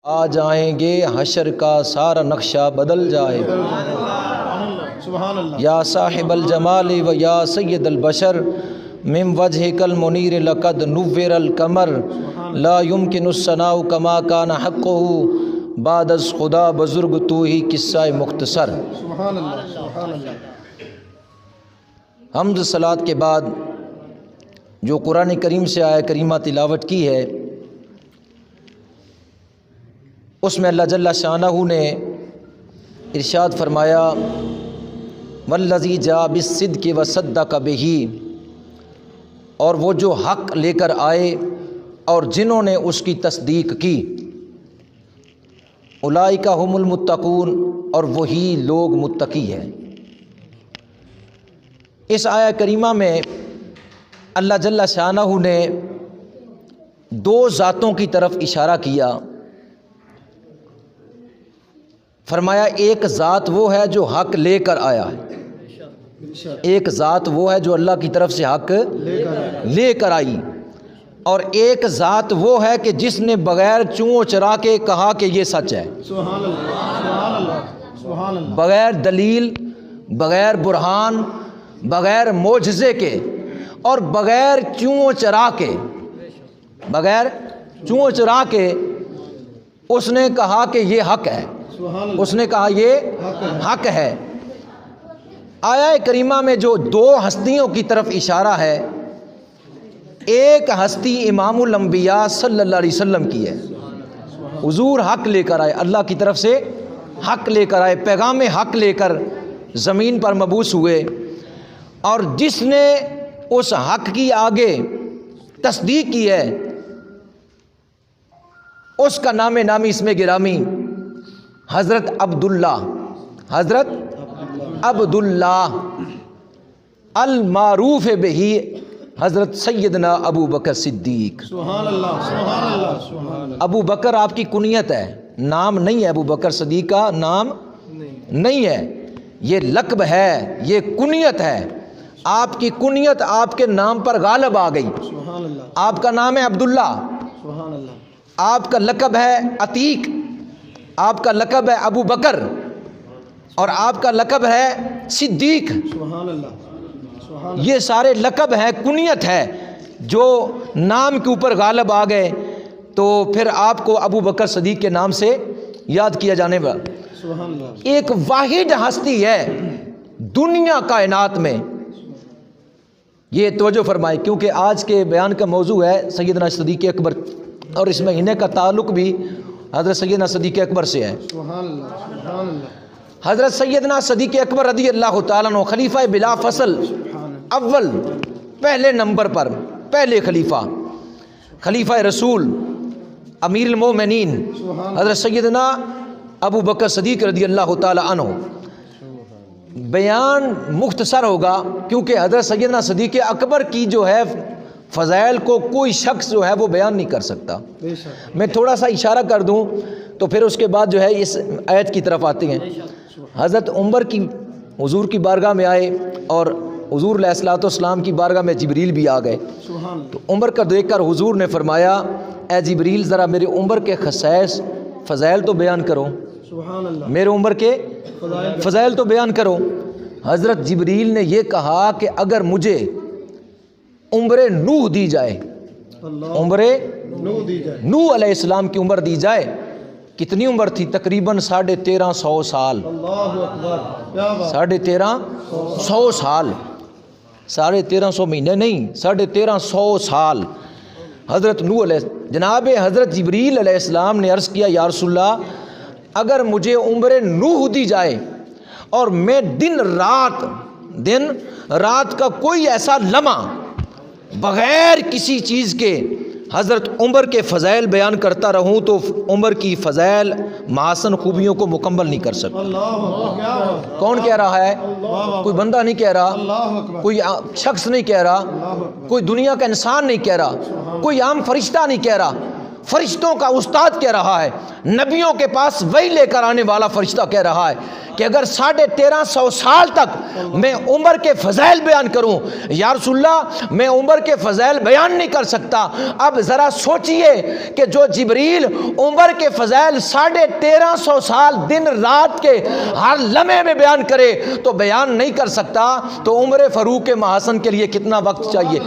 آ جائیں گے حشر کا سارا نقشہ بدل جائے گا۔ یا صاحب الجمال و یا سید البشر من وجهک المنیر لقد نور القمر لا يمکن الثناء کما کان حقه بعد از خدا بزرگ تو ہی قصہ مختصر۔ حمد صلات کے بعد جو قرآن کریم سے آیہ کریمہ تلاوت کی ہے، اس میں اللہ جل شانہ نے ارشاد فرمایا والذی جاء بالصدق وصدق بہ، اور وہ جو حق لے کر آئے اور جنہوں نے اس کی تصدیق کی، اولئک ھم المتقون، اور وہی لوگ متقی ہیں۔ اس آیہ کریمہ میں اللہ جل شانہ نے دو ذاتوں کی طرف اشارہ کیا۔ فرمایا ایک ذات وہ ہے جو حق لے کر آیا ہے، ایک ذات وہ ہے جو اللہ کی طرف سے حق لے کر آئی، اور ایک ذات وہ ہے کہ جس نے بغیر چوں چرا کے کہا کہ یہ سچ ہے، بغیر دلیل، بغیر برہان، بغیر معجزے کے، اور بغیر چوں چرا کے، بغیر چوں چرا کے اس نے کہا کہ یہ حق ہے، اس نے کہا یہ حق ہے۔ آیہ کریمہ میں جو دو ہستیوں کی طرف اشارہ ہے، ایک ہستی امام الانبیاء صلی اللہ علیہ وسلم کی ہے، حضور حق لے کر آئے، اللہ کی طرف سے حق لے کر آئے، پیغام حق لے کر زمین پر مبعوث ہوئے، اور جس نے اس حق کی آگے تصدیق کی ہے اس کا نام نامی اسم گرامی حضرت عبداللہ، حضرت عبداللہ المعروف بہی حضرت سیدنا ابو بکر صدیق۔ سبحان اللہ، سبحان اللہ، سبحان اللہ۔ ابو بکر آپ کی کنیت ہے، نام نہیں ہے، ابو بکر صدیق کا نام نہیں ہے، یہ لقب ہے، یہ کنیت ہے۔ آپ کی کنیت آپ کے نام پر غالب آ گئی۔ سبحان اللہ، آپ کا نام ہے عبداللہ، سبحان اللہ، آپ کا لقب ہے عتیق، آپ کا لقب ہے ابو بکر، اور آپ کا لقب ہے صدیق۔ سبحان اللہ، سبحان اللہ۔ یہ سارے لقب ہیں، کنیت ہے، جو نام کے اوپر غالب آ گئے تو پھر آپ کو ابو بکر صدیق کے نام سے یاد کیا جانے والا۔ سبحان اللہ۔ ایک واحد ہستی ہے دنیا کائنات میں، یہ توجہ فرمائے، کیونکہ آج کے بیان کا موضوع ہے سیدنا صدیق اکبر، اور اس مہینے کا تعلق بھی حضرت سیدنا صدیق اکبر سے ہے۔ سبحان اللہ، سبحان اللہ۔ حضرت سیدنا صدیق اکبر رضی اللہ تعالیٰ عنہ خلیفہ بلا فصل اول، پہلے نمبر پر، پہلے خلیفہ، خلیفہ رسول، امیر المومنین حضرت سیدنا ابو بکر صدیق رضی اللہ تعالیٰ عنہ۔ بیان مختصر ہوگا کیونکہ حضرت سیدنا صدیق اکبر کی جو ہے فضائل کو کوئی شخص جو ہے وہ بیان نہیں کر سکتا۔ بے شک۔ میں تھوڑا سا اشارہ کر دوں تو پھر اس کے بعد جو ہے اس آیت کی طرف آتے ہیں۔ حضرت عمر کی حضور کی بارگاہ میں آئے، اور حضور علیہ الصلوۃ والسلام کی بارگاہ میں جبریل بھی آ گئے، سبحان اللہ۔ تو عمر کا دیکھ کر حضور نے فرمایا اے جبریل ذرا میرے عمر کے خصائص فضائل تو بیان کرو، سبحان اللہ۔ میرے عمر کے فضائل تو بیان کرو۔ حضرت جبریل نے یہ کہا کہ اگر مجھے عمر نوح دی جائے، اللہ، عمر نو دی جائے۔ نوح علیہ السلام کی عمر دی جائے، کتنی عمر تھی؟ تقریباً 1350 سال، اللہ اکبر، کیا بات۔ 1350 سال، 1350 مہینے نہیں، 1350 سال۔ حضرت نوح علیہ جناب حضرت جبریل علیہ السلام نے عرض کیا یا رسول اللہ اگر مجھے عمر نوح دی جائے اور میں دن رات کا کوئی ایسا لمحہ بغیر کسی چیز کے حضرت عمر کے فضائل بیان کرتا رہوں تو عمر کی فضائل محاسن خوبیوں کو مکمل نہیں کر سکتا۔ اللہ اکبر، کیا بات۔ کون کہہ رہا ہے؟ کوئی بندہ نہیں کہہ رہا، اللہ اکبر، کوئی شخص نہیں کہہ رہا، اللہ اکبر۔ کوئی دنیا کا انسان نہیں کہہ رہا، کوئی عام فرشتہ نہیں کہہ رہا، فرشتوں کا استاد کہہ رہا ہے، نبیوں کے پاس وحی لے کر آنے والا فرشتہ کہہ رہا ہے کہ اگر 1350 سال تک میں عمر کے فضائل بیان کروں، یا رسول اللہ میں عمر کے فضائل بیان نہیں کر سکتا۔ اب ذرا سوچئے کہ جو جبریل عمر کے فضائل 1350 سال دن رات کے ہر لمحے میں بیان کرے تو بیان نہیں کر سکتا، تو عمر فاروق محسن کے لیے کتنا وقت چاہیے،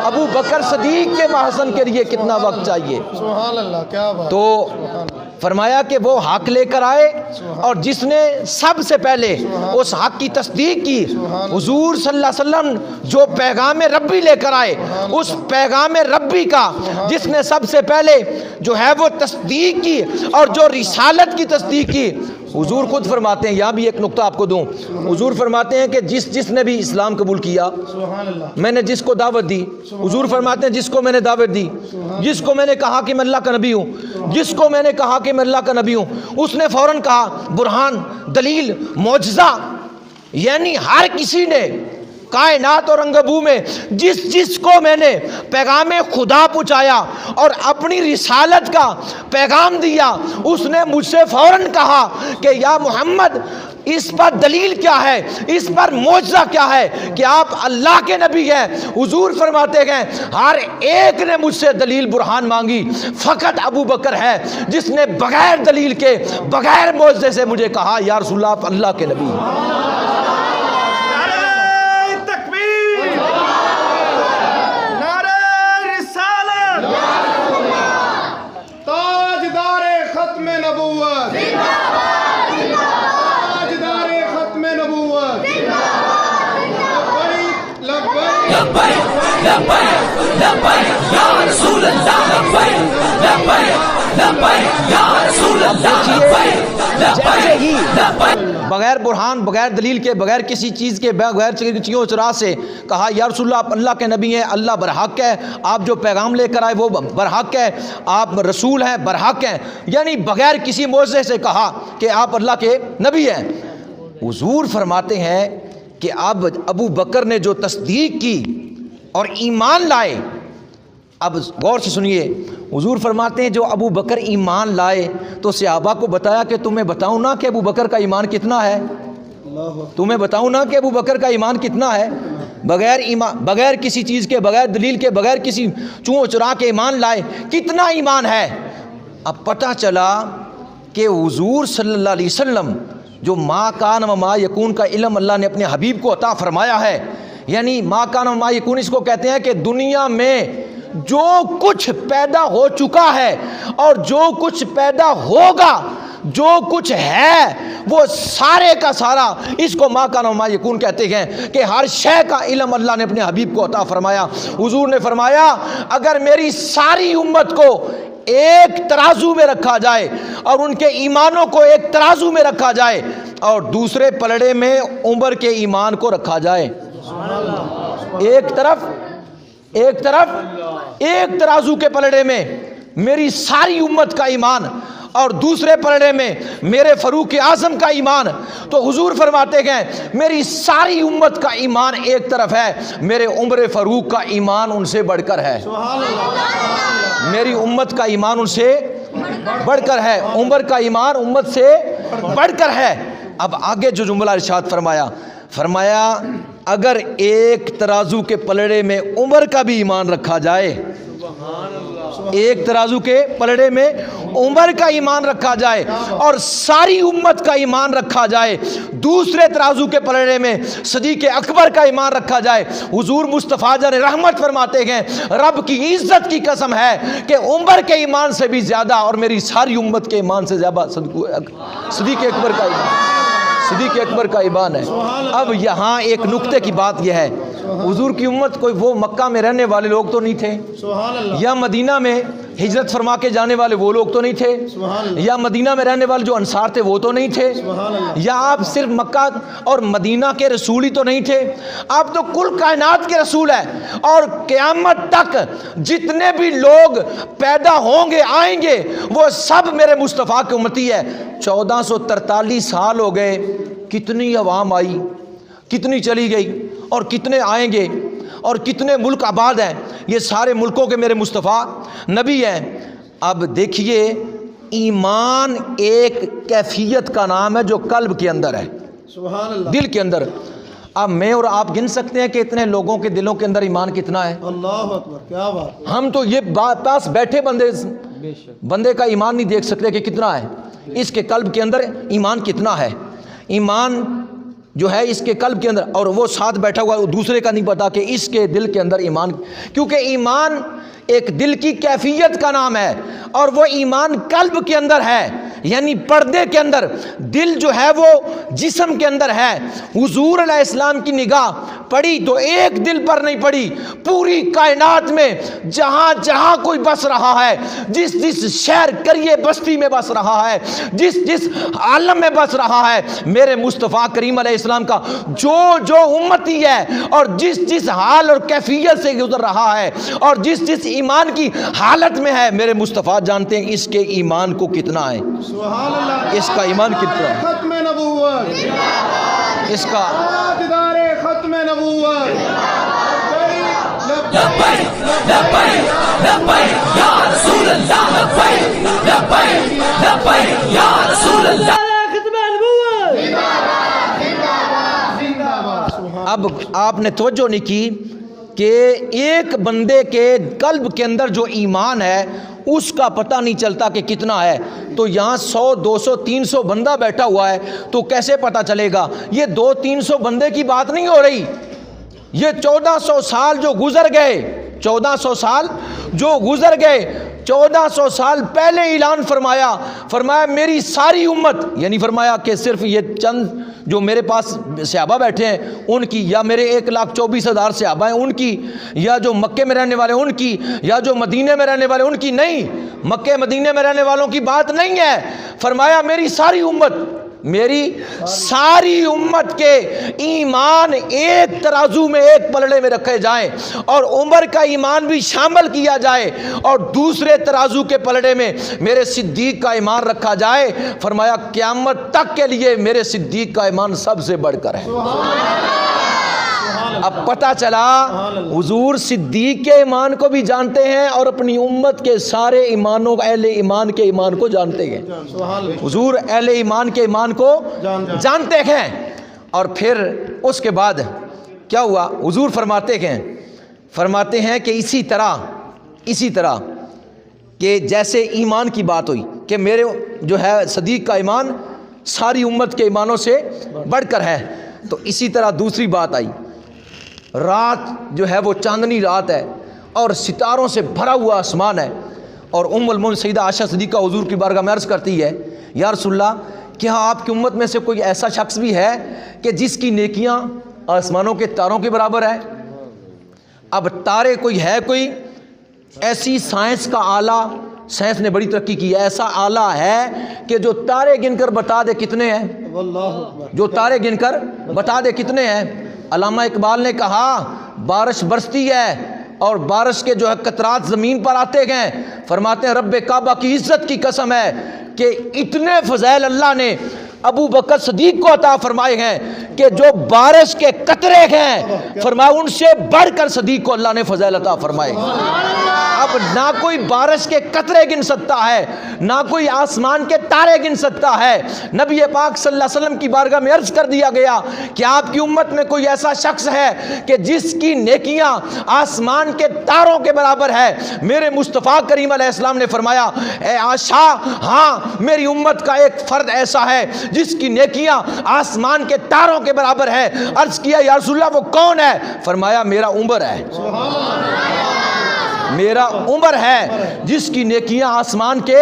ابو بکر صدیق کے محسن کے لیے کتنا وقت چاہیے؟ سبحان اللہ، کیا بات۔ تو فرمایا کہ وہ حق لے کر آئے، اور جس نے سب سے پہلے اس حق کی تصدیق کی، حضور صلی اللہ علیہ وسلم جو پیغام ربی لے کر آئے، اس پیغام ربی کا جس نے سب سے پہلے جو ہے وہ تصدیق کی اور جو رسالت کی تصدیق کی، حضور خود فرماتے ہیں، یہاں بھی ایک نقطہ آپ کو دوں، حضور فرماتے ہیں کہ جس نے بھی اسلام قبول کیا، میں نے جس کو دعوت دی، حضور فرماتے ہیں جس کو میں نے دعوت دی، جس کو میں نے کہا کہ میں اللہ کا نبی ہوں، جس کو میں نے کہا کہ میں اللہ کا نبی ہوں، اس نے فوراً کہا برہان، دلیل، معجزہ۔ یعنی ہر کسی نے کائنات اور انگبو میں جس کو میں نے پیغام خدا پہنچایا اور اپنی رسالت کا پیغام دیا، اس نے مجھ سے فوراً کہا کہ یا محمد اس پر دلیل کیا ہے، اس پر معجزہ کیا ہے کہ آپ اللہ کے نبی ہیں۔ حضور فرماتے گئے ہر ایک نے مجھ سے دلیل برہان مانگی، فقط ابو بکر ہے جس نے بغیر دلیل کے، بغیر معجزے سے مجھے کہا یا رسول اللہ آپ اللہ کے نبی ہیں۔ جیسے ہی بغیر برہان، بغیر دلیل کے، بغیر کسی چیز کے، بغیر چیوں چرا سے کہا یا رسول اللہ آپ اللہ کے نبی ہیں، اللہ برحق ہے، آپ جو پیغام لے کر آئے وہ برحق ہے، آپ رسول ہیں، برحق ہیں، یعنی بغیر کسی معجزے سے کہا کہ آپ اللہ کے نبی ہیں۔ حضور فرماتے ہیں کہ اب ابو بکر نے جو تصدیق کی اور ایمان لائے، اب غور سے سنیے، حضور فرماتے ہیں جو ابو بکر ایمان لائے تو صحابہ کو بتایا کہ تمہیں بتاؤں نا کہ ابو بکر کا ایمان کتنا ہے، تمہیں بتاؤں نا کہ ابو بکر کا ایمان کتنا ہے، بغیر کسی چیز کے، بغیر دلیل کے، بغیر کسی چوں چرا کے ایمان لائے، کتنا ایمان ہے۔ اب پتہ چلا کہ حضور صلی اللہ علیہ وسلم جو ما کان و ما یکون کا علم اللہ نے اپنے حبیب کو عطا فرمایا ہے، یعنی ما کان و ما یکون اس کو کہتے ہیں کہ دنیا میں جو کچھ پیدا ہو چکا ہے اور جو کچھ پیدا ہوگا، جو کچھ ہے وہ سارے کا سارا اس کو ما کان و ما یکون کہتے ہیں کہ ہر شے کا علم اللہ نے اپنے حبیب کو عطا فرمایا۔ حضور نے فرمایا اگر میری ساری امت کو ایک ترازو میں رکھا جائے اور ان کے ایمانوں کو ایک ترازو میں رکھا جائے اور دوسرے پلڑے میں عمر کے ایمان کو رکھا جائے، ایک طرف ایک ترازو کے پلڑے میں میری ساری امت کا ایمان اور دوسرے پلڑے میں میرے فاروق اعظم کا ایمان، تو حضور فرماتے ہیں میری ساری امت کا ایمان ایک طرف ہے، میرے عمر فاروق کا ایمان ان سے بڑھ کر ہے، میری امت کا ایمان ان سے بڑھ کر ہے، عمر کا ایمان امت سے بڑھ کر ہے۔ اب آگے جو جملہ ارشاد فرمایا اگر ایک ترازو کے پلڑے میں عمر کا بھی ایمان رکھا جائے، ایک ترازو کے پلڑے میں عمر کا ایمان رکھا جائے اور ساری امت کا ایمان رکھا جائے، دوسرے ترازو کے پلڑے میں صدیق اکبر کا ایمان رکھا جائے، حضور مصطفیٰ جان رحمت فرماتے ہیں رب کی عزت کی قسم ہے کہ عمر کے ایمان سے بھی زیادہ اور میری ساری امت کے ایمان سے زیادہ صدیق اکبر کا ایمان، صدیق اکبر کا ایمان ہے۔ اب یہاں ایک نقطے کی بات یہ ہے، حضور کی امت کوئی وہ مکہ میں رہنے والے لوگ تو نہیں تھے، یا مدینہ میں ہجرت فرما کے جانے والے وہ لوگ تو نہیں تھے، یا مدینہ میں رہنے والے جو انصار تھے وہ تو نہیں تھے، یا آپ صرف مکہ اور مدینہ کے رسول ہی تو نہیں تھے، آپ تو کل کائنات کے رسول ہیں، اور قیامت تک جتنے بھی لوگ پیدا ہوں گے آئیں گے وہ سب میرے مصطفیٰ کی امتی ہے۔ 1443 سال ہو گئے، کتنی عوام آئی، کتنی چلی گئی، اور کتنے آئیں گے، اور کتنے ملک آباد ہیں، یہ سارے ملکوں کے میرے مصطفیٰ نبی ہیں۔ اب دیکھیے ایمان ایک کیفیت کا نام ہے جو قلب کے اندر ہے، سبحان اللہ دل کے اندر. اب میں اور آپ گن سکتے ہیں کہ اتنے لوگوں کے دلوں کے اندر ایمان کتنا ہے؟ اللہ اکبر کیا بات ہم تو یہ پاس بیٹھے بندے کا ایمان نہیں دیکھ سکتے کہ کتنا ہے. اس کے قلب کے اندر ایمان کتنا ہے. ایمان جو ہے اس کے قلب کے اندر، اور وہ ساتھ بیٹھا ہوا دوسرے کا نہیں پتا کہ اس کے دل کے اندر ایمان، کیونکہ ایمان ایک دل کی کیفیت کا نام ہے اور وہ ایمان قلب کے اندر ہے، یعنی پردے کے اندر. دل جو ہے وہ جسم کے اندر ہے. حضور علیہ السلام کی نگاہ پڑی تو ایک دل پر نہیں پڑی، پوری کائنات میں جہاں جہاں کوئی بس رہا ہے، جس جس شہر قریے بستی میں بس رہا ہے، جس جس عالم میں بس رہا ہے، میرے مصطفیٰ کریم علیہ السلام کا جو امتی ہے اور جس جس حال اور کیفیت سے گزر رہا ہے اور جس جس ایمان کی حالت میں ہے، میرے مصطفیٰ جانتے ہیں اس کے ایمان کو کتنا ہے. سبحان اللہ اس کا ایمان کتنا ہے. ختم نبوت اس کا تاجدار ختم نبوت لبیک لبیک لبیک یا رسول اللہ، لبیک لبیک لبیک یا رسول اللہ. اب آپ نے توجہ نہیں کی کہ ایک بندے کے قلب کے اندر جو ایمان ہے اس کا پتہ نہیں چلتا کہ کتنا ہے. تو یہاں 100 200 300 بندہ بیٹھا ہوا ہے تو کیسے پتہ چلے گا؟ یہ 200-300 بندے کی بات نہیں ہو رہی. یہ 1400 سال جو گزر گئے، 1400 سال جو گزر گئے، 1400 سال پہلے اعلان فرمایا میری ساری امت، یعنی فرمایا کہ صرف یہ چند جو میرے پاس صحابہ بیٹھے ہیں ان کی، یا میرے 1,24,000 صحابہ ہیں ان کی، یا جو مکے میں رہنے والے ان کی، یا جو مدینے میں رہنے والے ان کی. نہیں، مکے مدینے میں رہنے والوں کی بات نہیں ہے. فرمایا میری ساری امت، میری ساری امت کے ایمان ایک ترازو میں ایک پلڑے میں رکھے جائیں اور عمر کا ایمان بھی شامل کیا جائے اور دوسرے ترازو کے پلڑے میں میرے صدیق کا ایمان رکھا جائے. فرمایا قیامت تک کے لیے میرے صدیق کا ایمان سب سے بڑھ کر ہے. اب پتہ چلا حضور صدیق کے ایمان کو بھی جانتے ہیں اور اپنی امت کے سارے ایمانوں، اہل ایمان کے ایمان کو جانتے ہیں. حضور اہل ایمان کے ایمان کو جانتے ہیں. اور پھر اس کے بعد کیا ہوا؟ حضور فرماتے ہیں کہ اسی طرح کہ جیسے ایمان کی بات ہوئی کہ میرے جو ہے صدیق کا ایمان ساری امت کے ایمانوں سے بڑھ کر ہے، تو اسی طرح دوسری بات آئی. رات جو ہے وہ چاندنی رات ہے اور ستاروں سے بھرا ہوا آسمان ہے، اور ام المومنین سیدہ عائشہ صدیقہ حضور کی بارگاہ میں عرض کرتی ہے یا رسول اللہ، کیا آپ کی امت میں سے کوئی ایسا شخص بھی ہے کہ جس کی نیکیاں آسمانوں کے تاروں کے برابر ہے؟ اب تارے کوئی ایسی سائنس کا آلہ، سائنس نے بڑی ترقی کی ہے، ایسا آلہ ہے کہ جو تارے گن کر بتا دے کتنے ہیں، جو تارے گن کر بتا دے کتنے ہیں. علامہ اقبال نے کہا بارش برستی ہے اور بارش کے جو ہے قطرات زمین پر آتے گئے. فرماتے ہیں رب کعبہ کی عزت کی قسم ہے کہ اتنے فضائل اللہ نے ابو بکر صدیق کو عطا فرمائے ہیں کہ جو بارش کے قطرے ہیں، فرمایا ان سے بڑھ کر صدیق کو اللہ نے فضائل عطا فرمائے. اب نہ کوئی بارش کے قطرے گن سکتا ہے، نہ کوئی آسمان کے تارے گن سکتا ہے. نبی پاک صلی اللہ علیہ وسلم کی بارگاہ میں عرض کر دیا گیا کہ آپ کی امت میں کوئی ایسا شخص ہے کہ جس کی نیکیاں آسمان کے تاروں کے برابر ہے. میرے مصطفیٰ کریم علیہ السلام نے فرمایا اے عائشہ، ہاں میری امت کا ایک فرد ایسا ہے جس کی نیکیاں آسمان کے تاروں کے برابر ہے. عرض کیا یا رسول اللہ وہ کون ہے؟ فرمایا میرا عمر ہے، میرا عمر ہے جس کی نیکیاں آسمان کے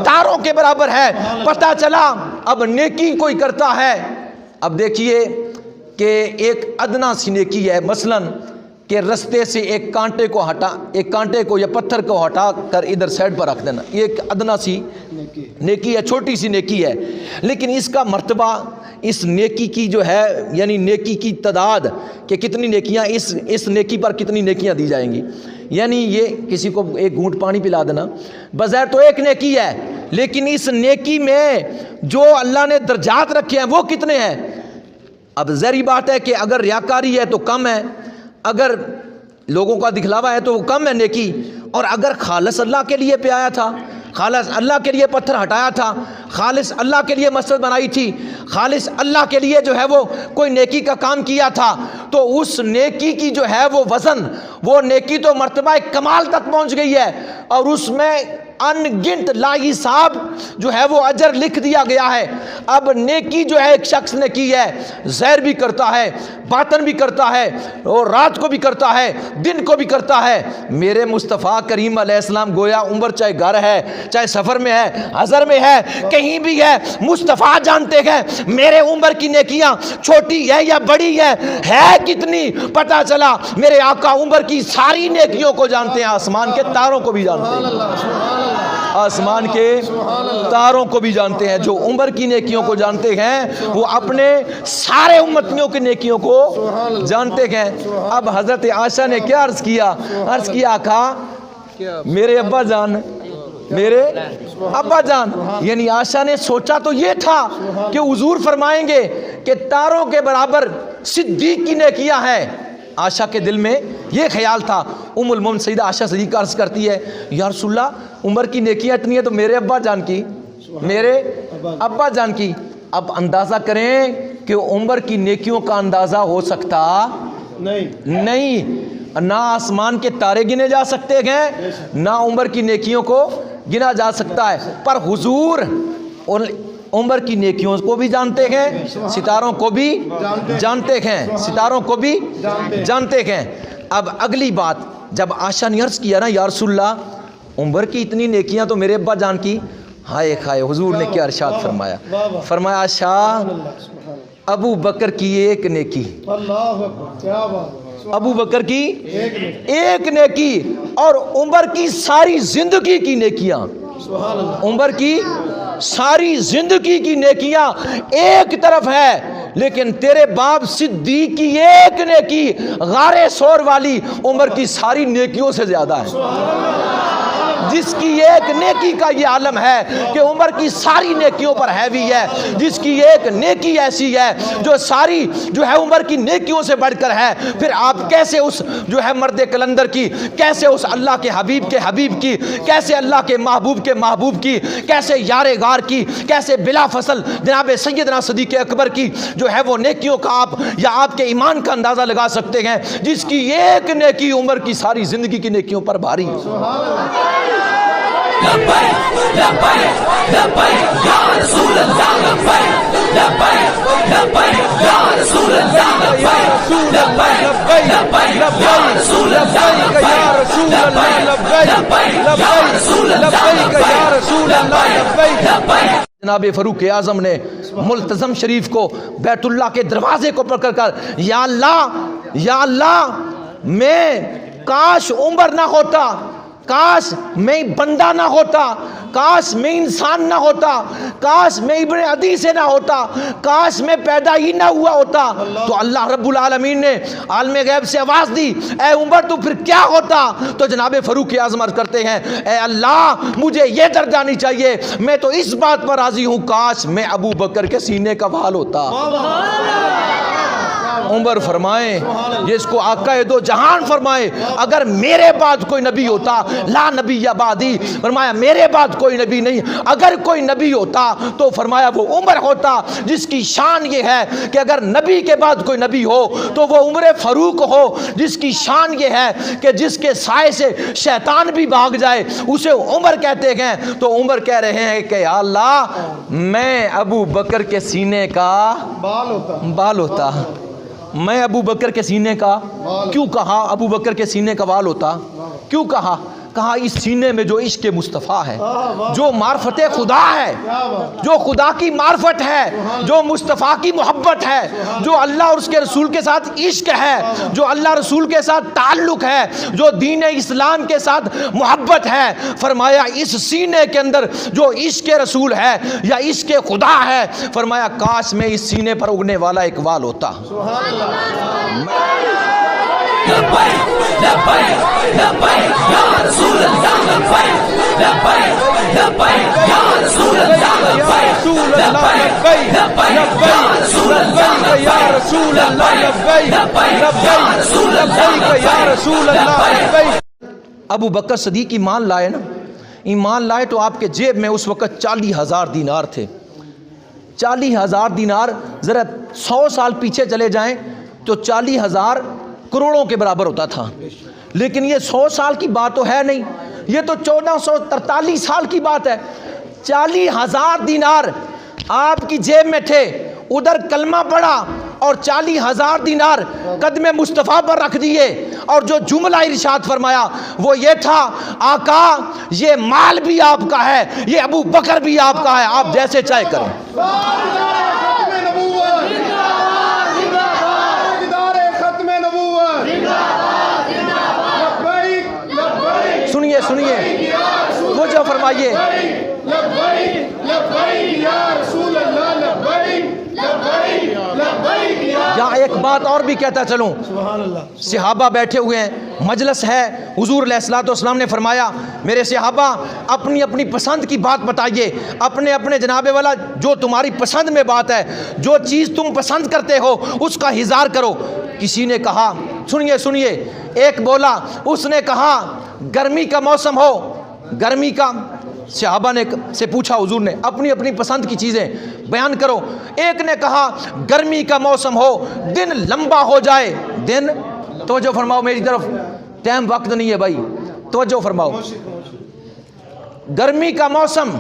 تاروں کے برابر ہے. پتہ چلا اب نیکی کوئی کرتا ہے. اب دیکھیے کہ ایک ادنا سی نیکی ہے، مثلاً کہ رستے سے ایک کانٹے کو یا پتھر کو ہٹا کر ادھر سائڈ پر رکھ دینا، یہ ایک ادنا سی نیکی ہے، چھوٹی سی نیکی ہے. لیکن اس کا مرتبہ، اس نیکی کی جو ہے یعنی نیکی کی تعداد کہ کتنی نیکیاں اس نیکی پر کتنی نیکیاں دی جائیں گی، یعنی یہ کسی کو ایک گھونٹ پانی پلا دینا بظاہر تو ایک نیکی ہے، لیکن اس نیکی میں جو اللہ نے درجات رکھے ہیں وہ کتنے ہیں. اب ظاہری بات ہے کہ اگر ریاکاری ہے تو کم ہے، اگر لوگوں کا دکھلاوا ہے تو وہ کم ہے نیکی، اور اگر خالص اللہ کے لیے پہ آیا تھا، خالص اللہ کے لیے پتھر ہٹایا تھا، خالص اللہ کے لیے مسجد بنائی تھی، خالص اللہ کے لیے جو ہے وہ کوئی نیکی کا کام کیا تھا، تو اس نیکی کی جو ہے وہ وزن، وہ نیکی تو مرتبہ کمال تک پہنچ گئی ہے، اور اس میں ان گنت لا حساب جو ہے وہ اجر لکھ دیا گیا ہے۔ اب نیکی جو ہے ایک شخص نے کی ہے، ظاہر بھی کرتا ہے، باطن بھی کرتا ہے، اور رات کو بھی کرتا ہے، دن کو بھی کرتا ہے۔ میرے مصطفیٰ کریم علیہ السلام گویا عمر چاہے گھر ہے، چاہے سفر میں ہے، حضر میں ہے، کہیں بھی ہے، مصطفیٰ جانتے ہیں میرے عمر کی نیکیاں چھوٹی ہے یا بڑی ہے کتنی۔ پتہ چلا میرے آقا عمر کی ساری نیکیوں کو جانتے ہیں، آسمان کے تاروں کو بھی جانتے ہیں، آسمان کے تاروں کو بھی جانتے ہیں۔ جو عمر کی نیکیوں کو جانتے ہیں وہ اپنے سارے امتیوں کی نیکیوں کو جانتے ہیں۔ اب حضرت عائشہ نے کیا عرض کیا؟ عرض کیا آقا میرے ابا جان، میرے ابا جان، یعنی عائشہ نے سوچا تو یہ تھا کہ حضور فرمائیں گے کہ تاروں کے برابر صدیق کی نیکیاں ہیں۔ عائشہ کے دل میں یہ خیال تھا۔ ام المومنین سیدہ عائشہ صدیقہ عرض کرتی ہے یا رسول اللہ عمر کی نیکیاں اتنی ہیں تو میرے ابا جان کی، میرے ابا جان کی۔ اب اندازہ کریں کہ عمر کی نیکیوں کا اندازہ ہو سکتا نہیں، نہ آسمان کے تارے گنے جا سکتے ہیں، نہ عمر کی نیکیوں کو گنا جا سکتا ہے، پر حضور عمر کی نیکیوں کو بھی جانتے ہیں، ستاروں کو بھی جانتے ہیں، ستاروں کو بھی جانتے ہیں۔ اب اگلی بات، جب عائشہ نے عرض کیا نا یا رسول اللہ عمر کی اتنی نیکیاں تو میرے ابا جان کی، ہائے ہائے حضور نے کیا ارشاد فرمایا؟ فرمایا عائشہ ابو بکر کی ایک نیکی، ابو بکر کی ایک نیکی اور عمر کی ساری زندگی کی نیکیاں، عمر کی ساری زندگی کی نیکیاں ایک طرف ہے، لیکن تیرے باپ صدیق کی ایک نیکی غار ثور والی عمر کی ساری نیکیوں سے زیادہ ہے۔ جس کی ایک نیکی کا یہ عالم ہے کہ عمر کی ساری نیکیوں پر ہیوی ہے، جس کی ایک نیکی ایسی ہے جو ساری جو ہے عمر کی نیکیوں سے بڑھ کر ہے، پھر آپ کیسے اس جو ہے مرد کلندر کی، کیسے اس اللہ کے حبیب کی، کیسے اللہ کے محبوب کی، کیسے یار غار کی، کیسے بلا فصل جناب سیدنا صدیق اکبر کی جو ہے وہ نیکیوں کا آپ یا آپ کے ایمان کا اندازہ لگا سکتے ہیں، جس کی ایک نیکی عمر کی ساری زندگی کی نیکیوں پر بھاری ہے۔ لبیک لبیک لبیک یا رسول اللہ، لبیک لبیک لبیک یا رسول اللہ، لبیک لبیک لبیک یا رسول اللہ، لبیک لبیک یا رسول اللہ، لبیک۔ جناب فاروق اعظم نے ملتزم شریف کو بیت اللہ کے دروازے کو پکڑ کر یا اللہ میں کاش عمر نہ ہوتا، کاش میں بندہ نہ ہوتا، کاش میں انسان نہ ہوتا، کاش میں ابن عدی سے نہ ہوتا، کاش میں پیدا ہی نہ ہوا ہوتا۔ تو اللہ رب العالمین نے عالم غیب سے آواز دی اے عمر تو پھر کیا ہوتا؟ تو جناب فاروق اعظم عرض کرتے ہیں اے اللہ مجھے یہ درجہ نہیں چاہیے، میں تو اس بات پر راضی ہوں کاش میں ابو بکر کے سینے کا بھال ہوتا۔ عمر فرمائیں جس کو آقا دو جہان فرمائے اگر میرے بعد کوئی نبی ہوتا، لا نبی یا بعدی، فرمایا میرے بعد کوئی نبی نہیں، اگر کوئی نبی ہوتا تو فرمایا وہ عمر ہوتا، جس کی شان یہ ہے کہ اگر نبی کے بعد کوئی نبی ہو تو وہ عمر فاروق ہو، جس کی شان یہ ہے کہ جس کے سائے سے شیطان بھی بھاگ جائے اسے عمر کہتے ہیں۔ تو عمر کہہ رہے ہیں کہ یا اللہ میں ابو بکر کے سینے کا بال ہوتا، میں ابو بکر کے سینے کا، کیوں کہا ابو بکر کے سینے کا بال ہوتا؟ کیوں کہا اس سینے میں جو عشق مصطفیٰ ہے، جو معرفت خدا ہے، جو خدا کی معرفت ہے، جو مصطفیٰ کی محبت ہے، جو اللہ اور اس کے رسول کے ساتھ عشق ہے، جو اللہ رسول کے ساتھ تعلق ہے، جو دین اسلام کے ساتھ محبت ہے، فرمایا اس سینے کے اندر جو عشق رسول ہے یا عشق خدا ہے، فرمایا کاش میں اس سینے پر اگنے والا ایک وال ہوتا۔ لبیک لبیک لبیک یا رسول اللہ، لبیک لبیک لبیک یا رسول اللہ، لبیک لبیک لبیک یا رسول اللہ، یا رسول اللہ، لبیک لبیک یا رسول اللہ۔ ابو بکر صدیق ایمان لائے نا، ایمان لائے تو آپ کے جیب میں اس وقت 40,000 دینار تھے. 40,000 دینار ذرا 100 سال پیچھے چلے جائیں تو 40,000 کروڑوں کے برابر ہوتا تھا. لیکن یہ 100 سال کی بات تو ہے نہیں, یہ تو 1443 سال کی بات ہے. 40,000 دینار آپ کی جیب میں تھے, ادھر کلمہ پڑھا اور 40,000 دینار قدم مصطفیٰ پر رکھ دیے, اور جو جملہ ارشاد فرمایا وہ یہ تھا, آقا یہ مال بھی آپ کا ہے, یہ ابو بکر بھی آپ کا ہے, آپ جیسے چاہے کریں. ختم نبوت تاجدار ختم نبوت لبیک لبیک سنیے سنیے, وہ جو فرمائیے لبیک لبیک یا رسول اللہ لبیک لبیک لبیک یا یہاں ایک بات اور بھی کہتا چلوں. سبحان اللہ. صحابہ بیٹھے ہوئے ہیں, مجلس ہے, حضور علیہ الصلوۃ والسلام نے فرمایا میرے صحابہ اپنی اپنی پسند کی بات بتائیے, اپنے اپنے جناب والا جو تمہاری پسند میں بات ہے, جو چیز تم پسند کرتے ہو اس کا اظہار کرو. کسی نے کہا, سنیے سنیے, ایک بولا, اس نے کہا گرمی کا موسم ہو, گرمی کا. صحابہ نے سے پوچھا حضور نے اپنی اپنی پسند کی چیزیں بیان کرو. ایک نے کہا گرمی کا موسم ہو, دن لمبا ہو جائے, دن, توجہ فرماؤ میری طرف, ٹائم وقت نہیں ہے بھائی, توجہ فرماؤ, گرمی کا موسم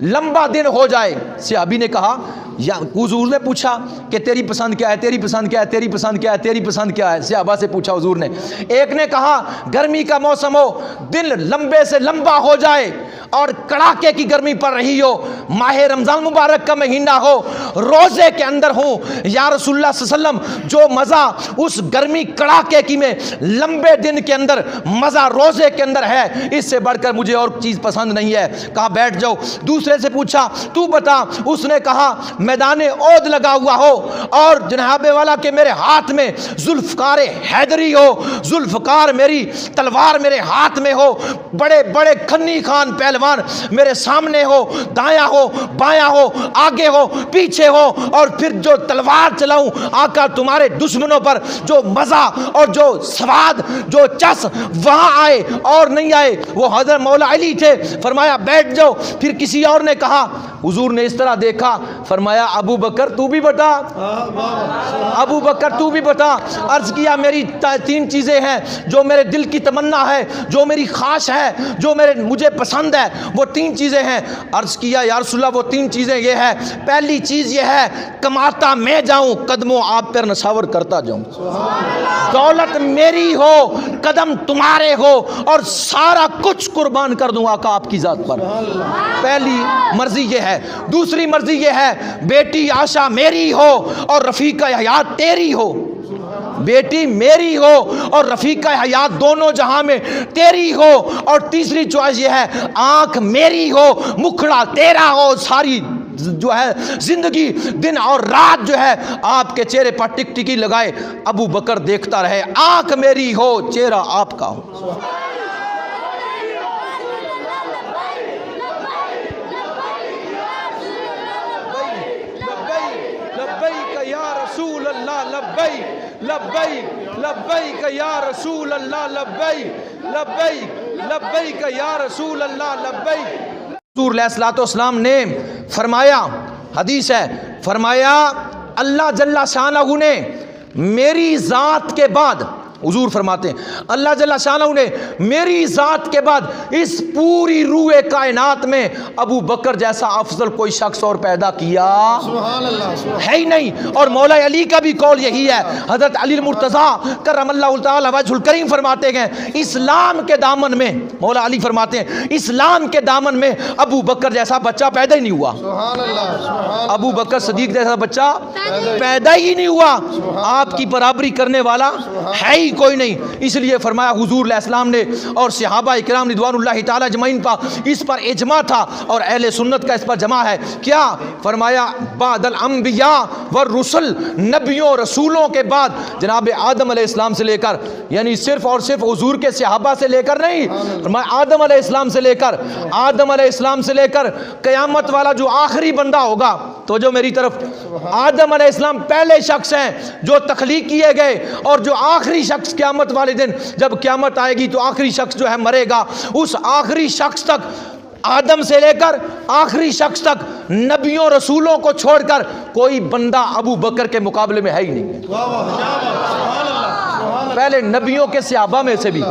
لمبا دن ہو جائے. صحابی نے کہا, یا حضور نے پوچھا کہ تیری پسند کیا ہے, تیری پسند کیا ہے, تیری پسند کیا ہے, تیری پسند کیا ہے, صحابہ سے پوچھا حضور نے. ایک نے کہا گرمی کا موسم ہو, دن لمبے سے لمبا ہو جائے اور کڑاکے کی گرمی پڑ رہی ہو, ماہ رمضان مبارک کا مہینہ ہو, روزے کے اندر ہوں, یا رسول اللہ صلی اللہ علیہ وسلم جو مزہ اس گرمی کڑاکے کی میں لمبے دن کے اندر مزہ روزے کے اندر ہے, اس سے بڑھ کر مجھے اور چیز پسند نہیں ہے. کہا بیٹھ جاؤ. دوسرے سے پوچھا تو بتا, اس نے کہا میدان عہد لگا ہوا ہو اور جناب والا کہ میرے ہاتھ میں ذوالفقار حیدری ہو, ذوالفقار میری تلوار میرے ہاتھ میں ہو, بڑے بڑے کھنی خان پہلوان میرے سامنے ہو, دایاں ہو بایاں ہو, آگے ہو پیچھے ہو, اور پھر جو تلوار چلاؤں آقا تمہارے دشمنوں پر جو مزہ اور جو سواد جو چس وہاں آئے اور نہیں آئے وہ حضرت مولا علی تھے. فرمایا بیٹھ جاؤ. پھر کسی اور نے کہا, حضور نے اس طرح دیکھا, فرمایا ابو بکر تو بھی بتا, ابو بکر تو بھی بتا. عرض کیا میری 3 چیزیں ہیں جو میرے دل کی تمنا ہے, جو میری خواہش ہے, جو مجھے پسند ہے, وہ 3 چیزیں ہیں. عرض کیا یا رسول اللہ وہ 3 چیزیں یہ ہے, پہلی چیز یہ ہے کماتا میں جاؤں, قدموں آپ پر نشاور کرتا جاؤں, دولت میری ہو قدم تمہارے ہو, اور سارا کچھ قربان کر دوں آقا آپ کی ذات پر. پہلی مرضی یہ ہے. دوسری مرضی یہ ہے بیٹی عائشہ میری ہو اور رفیقہ حیات تیری ہو, بیٹی میری ہو اور رفیقہ حیات دونوں جہاں میں تیری ہو. اور تیسری چوائس یہ ہے آنکھ میری ہو مکھڑا تیرا ہو, ساری جو ہے زندگی دن اور رات جو ہے آپ کے چہرے پر ٹک ٹکی لگائے ابو بکر دیکھتا رہے, آنکھ میری ہو چہرہ آپ کا ہو. لبیک لبیک لبیک یا رسول اللہ, لبیک لبیک لبیک یا رسول اللہ, لبیک. حضور علیہ الصلوۃ والسلام نے فرمایا, حدیث ہے, فرمایا اللہ جل شانہ نے میری ذات کے بعد, حضور فرماتے ہیں اللہ جل شانہ نے میری ذات کے بعد اس پوری روح کائنات میں ابو بکر جیسا افضل کوئی شخص اور پیدا کیا سبحان اللہ ہے ہی نہیں. اور مولا علی کا بھی قول یہی ہے. حضرت علی المرتضیٰ کرم اللہ تعالی وجہ الکریم فرماتے ہیں اسلام کے دامن میں, مولا علی فرماتے ہیں اسلام کے دامن میں ابو بکر جیسا بچہ پیدا ہی نہیں ہوا. سبحان اللہ. ابو بکر صدیق جیسا بچہ پیدا ہی نہیں ہوا, آپ کی برابری کرنے والا ہے ہی کوئی نہیں. اس لیے فرمایا حضور علیہ السلام نے اور صحابہ اکرام رضوان اللہ تعالی اجمعین پر اس پر اجماع تھا اور اہل سنت کا اس پر جمع ہے. کیا فرمایا بعد الانبیاء والرسل, نبیوں رسولوں کے بعد جناب آدم علیہ السلام سے لے کر, یعنی صرف اور صرف حضور کے صحابہ سے لے کر نہیں, فرمایا آدم علیہ السلام سے لے کر, آدم علیہ السلام سے لے کر قیامت والا جو آخری بندہ ہوگا تو جو میری طرف آدم علیہ السلام پہلے شخص ہیں جو تخلیق کیے گئے، اور جو آخری شخص قیامت والے دن جب قیامت آئے گی تو آخری شخص جو ہے مرے گا، اس آخری شخص تک، آدم سے لے کر آخری شخص تک نبیوں رسولوں کو چھوڑ کر کوئی بندہ ابو بکر کے مقابلے میں ہے ہی نہیں ہے۔ پہلے نبیوں کے صحابہ میں سے بھی،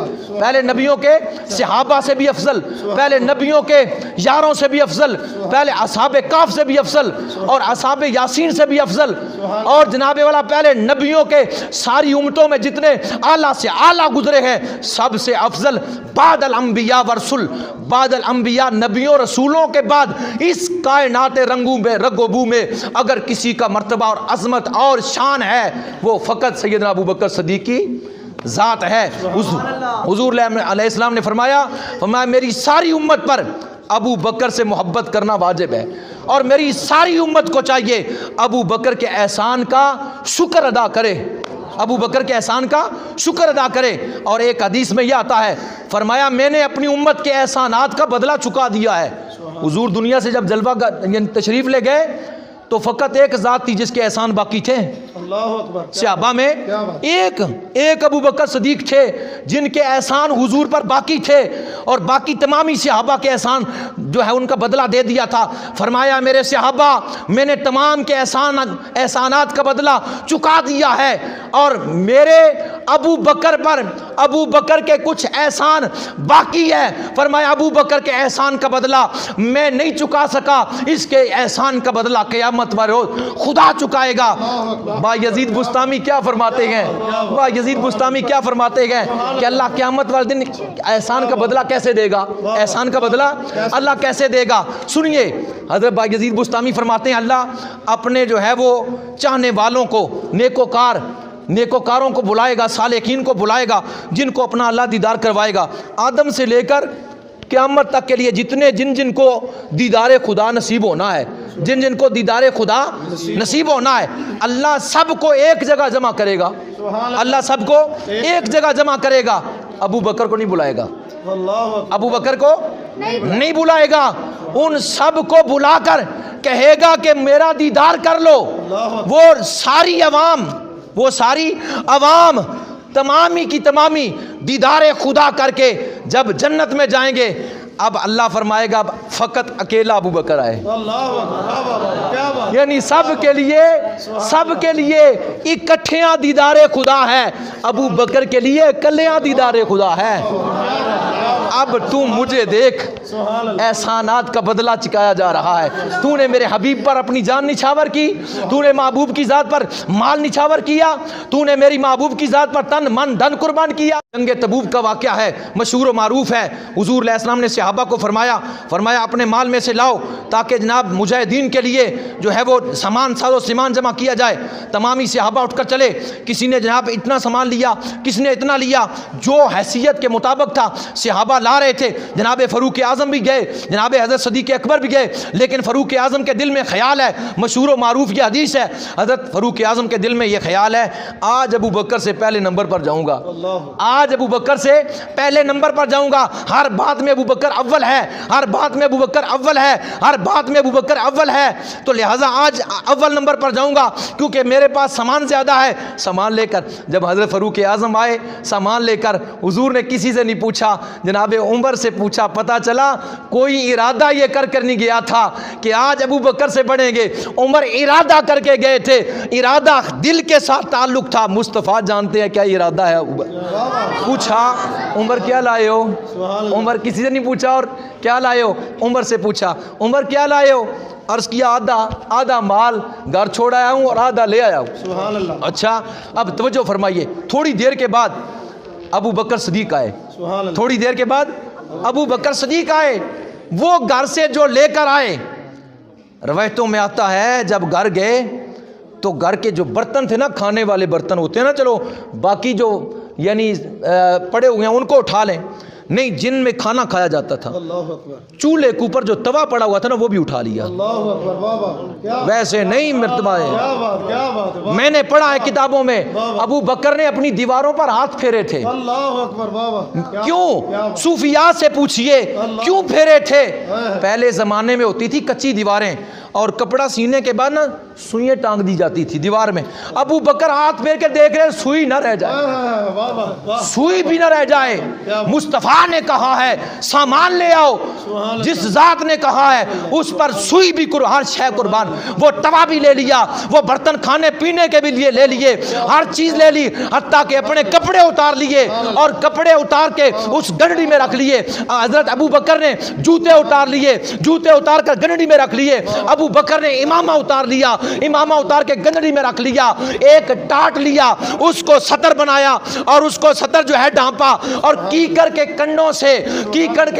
پہلے نبیوں کے صحابہ سے بھی افضل، پہلے نبیوں کے یاروں سے بھی افضل، پہلے اصحاب کاف سے بھی افضل، اور اصحاب یاسین سے بھی افضل، اور جناب والا پہلے نبیوں کے ساری امتوں میں جتنے اعلیٰ سے اعلیٰ گزرے ہیں سب سے افضل بعد الانبیاء ورسل، بعد الانبیاء نبیوں رسولوں کے بعد اس کائنات رنگوں میں رگو میں اگر کسی کا مرتبہ اور عظمت اور شان ہے وہ فقط سیدنا ابو بکر صدیق کی ذات ہے۔ حضور علیہ السلام نے فرمایا میری ساری امت پر ابو بکر سے محبت کرنا واجب ہے، اور میری ساری امت کو چاہیے ابو بکر کے احسان کا شکر ادا کرے، ابو بکر کے احسان کا شکر ادا کرے۔ اور ایک حدیث میں یہ آتا ہے، فرمایا میں نے اپنی امت کے احسانات کا بدلہ چکا دیا ہے۔ حضور دنیا سے جب جلوہ تشریف لے گئے تو فقط ایک ذات تھی جس کے احسان باقی تھے، اللہ اکبر، صحابہ میں ایک ابو بکر صدیق تھے جن کے احسان حضور پر باقی تھے، اور باقی تمامی صحابہ کے احسان جو ہے ان کا بدلہ دے دیا تھا۔ فرمایا میرے صحابہ میں نے تمام کے احسانات کا بدلہ چکا دیا ہے، اور میرے ابو بکر کے کچھ احسان باقی ہے۔ فرمایا ابو بکر کے احسان کا بدلہ میں نہیں چکا سکا، اس کے احسان کا بدلہ قیامت والے روز خدا چکائے گا۔ با یزید بستامی کیا فرماتے ہیں، با یزید بستامی کیا فرماتے ہیں کہ اللہ قیامت والے دن احسان کا بدلہ کیسے دے گا، احسان کا بدلہ اللہ کیسے دے گا۔ سنیے حضرت با یزید بستامی فرماتے ہیں اللہ اپنے جو ہے وہ چاہنے والوں کو، نیکوکاروں کو بلائے گا، صالحین کو بلائے گا، جن کو اپنا اللہ دیدار کروائے گا۔ آدم سے لے کر قیامت تک کے لیے جن کو دیدار خدا نصیب ہونا ہے، جن کو دیدار خدا نصیب ہونا ہے، اللہ سب کو ایک جگہ جمع کرے گا، اللہ سب کو ایک جگہ جمع کرے گا۔ ابو بکر کو نہیں بلائے گا، ابو بکر کو نہیں بلائے گا، ان سب کو بلا کر کہے گا کہ میرا دیدار کر لو۔ وہ ساری عوام تمامی کی تمامی دیدار خدا کر کے جب جنت میں جائیں گے، اب اللہ فرمائے گا فقط اکیلا ابو بکر آئے، یعنی سب کے لیے اکٹھیاں دیدار خدا ہے، ابو بکر کے لیے کلیاں دیدار خدا ہے۔ اب تو مجھے دیکھ، احسانات کا بدلہ چکایا جا رہا ہے۔ تو نے میرے حبیب پر اپنی جان نچھاور کی، تو نے محبوب کی ذات پر مال نچھاور کیا، تو نے میری محبوب کی ذات پر تن من دھن قربان کیا۔ جنگ تبوک کا واقعہ ہے، مشہور و معروف ہے۔ حضور علیہ السلام نے صحابہ کو فرمایا اپنے مال میں سے لاؤ تاکہ جناب مجاہدین کے لیے جو ہے وہ سامان جمع کیا جائے۔ تمامی صحابہ اٹھ کر چلے، کسی نے جناب اتنا سامان لیا، کسی نے اتنا لیا، جو حیثیت کے مطابق تھا صحابہ لا رہے تھے۔ جناب فاروق اعظم بھی گئے، جناب حضرت صدیق اکبر بھی گئے، لیکن فاروق اعظم کے دل میں خیال ہے، مشہور و معروف یہ حدیث ہے، حضرت فاروق اعظم کے دل میں یہ خیال ہے آج ابو بکر سے پہلے نمبر پر جاؤں گا، آج ابو بکر سے پہلے نمبر پر جاؤں گا، ہر بات میں ابو بکر اول ہے، ہر بات میں ابو بکر اول ہے، ہر بات میں ابو بکر اول ہے، تو لہٰذا آج اول نمبر پر جاؤں گا کیونکہ میرے پاس سامان زیادہ ہے۔ سامان لے کر جب حضرت فاروق اعظم آئے سامان لے کر، حضور نے کسی سے نہیں پوچھا، جناب عمر سے پوچھا، پتہ چلا کوئی ارادہ یہ کر نہیں گیا تھا کہ آج ابو بکر سے بڑھیں گے، عمر ارادہ کر کے گئے تھے، ارادہ دل کے ساتھ تعلق تھا۔ مصطفیٰ جانتے ہیں کیا ارادہ ہے؟ پوچھا عمر کیا لائے ہو؟ عمر کسی سے نہیں پوچھا، اور کیا لائے ہو؟ عمر سے پوچھا عمر کیا لائے ہو؟ عرض کیا آدھا مال گھر چھوڑ آیا ہوں اور آدھا لے آیا ہوں۔ اچھا اب توجہ فرمائیے، تھوڑی دیر کے بعد ابو بکر صدیق آئے، تھوڑی دیر کے بعد ابو بکر صدیق آئے، وہ گھر سے جو لے کر آئے، روایتوں میں آتا ہے جب گھر گئے تو گھر کے جو برتن تھے نا، کھانے والے برتن ہوتے ہیں نا، چلو باقی جو یعنی پڑے ہوئے ہیں ان کو اٹھا لیں، نہیں، جن میں کھانا کھایا جاتا تھا، چولہے کے اوپر جو توا پڑا ہوا تھا نا وہ بھی اٹھا لیا۔ ویسے نہیں مرتبہ ہے، میں نے پڑھا ہے کتابوں میں ابو بکر نے اپنی دیواروں پر ہاتھ پھیرے تھے۔ کیوں؟ صوفیات سے پوچھئے کیوں پھیرے تھے؟ پہلے زمانے میں ہوتی تھی کچی دیواریں، اور کپڑا سینے کے بعد نا سوئیں ٹانگ دی جاتی تھی دیوار میں. ابو بکر ہاتھ پھیر کے دیکھ رہے سوئی نہ رہ جائے, واہ واہ واہ. سوئی بھی نہ رہ جائے. مصطفیٰ نے کہا ہے سامان لے آؤ, جس ذات نے کہا ہے اس پر سوئی بھی ہر شے قربان. وہ توا بھی لے لیا, وہ برتن کھانے پینے کے بھی لیے لے لیے, ہر چیز لے لی, حتیٰ کہ اپنے کپڑے اتار لیے اور کپڑے اتار کے اس گنڈی میں رکھ لیے. حضرت ابو بکر نے جوتے اتار لیے, جوتے اتار کر گنڈی میں رکھ لیے. ابو بکر نے امامہ اتار لیا, امامہ اتار کے گنڈی میں رکھ لیا. ایک ٹاٹ لیا, اس کو سطر بنایا اور اس کو سطر جو ہے ڈھانپا, اور کیکر کے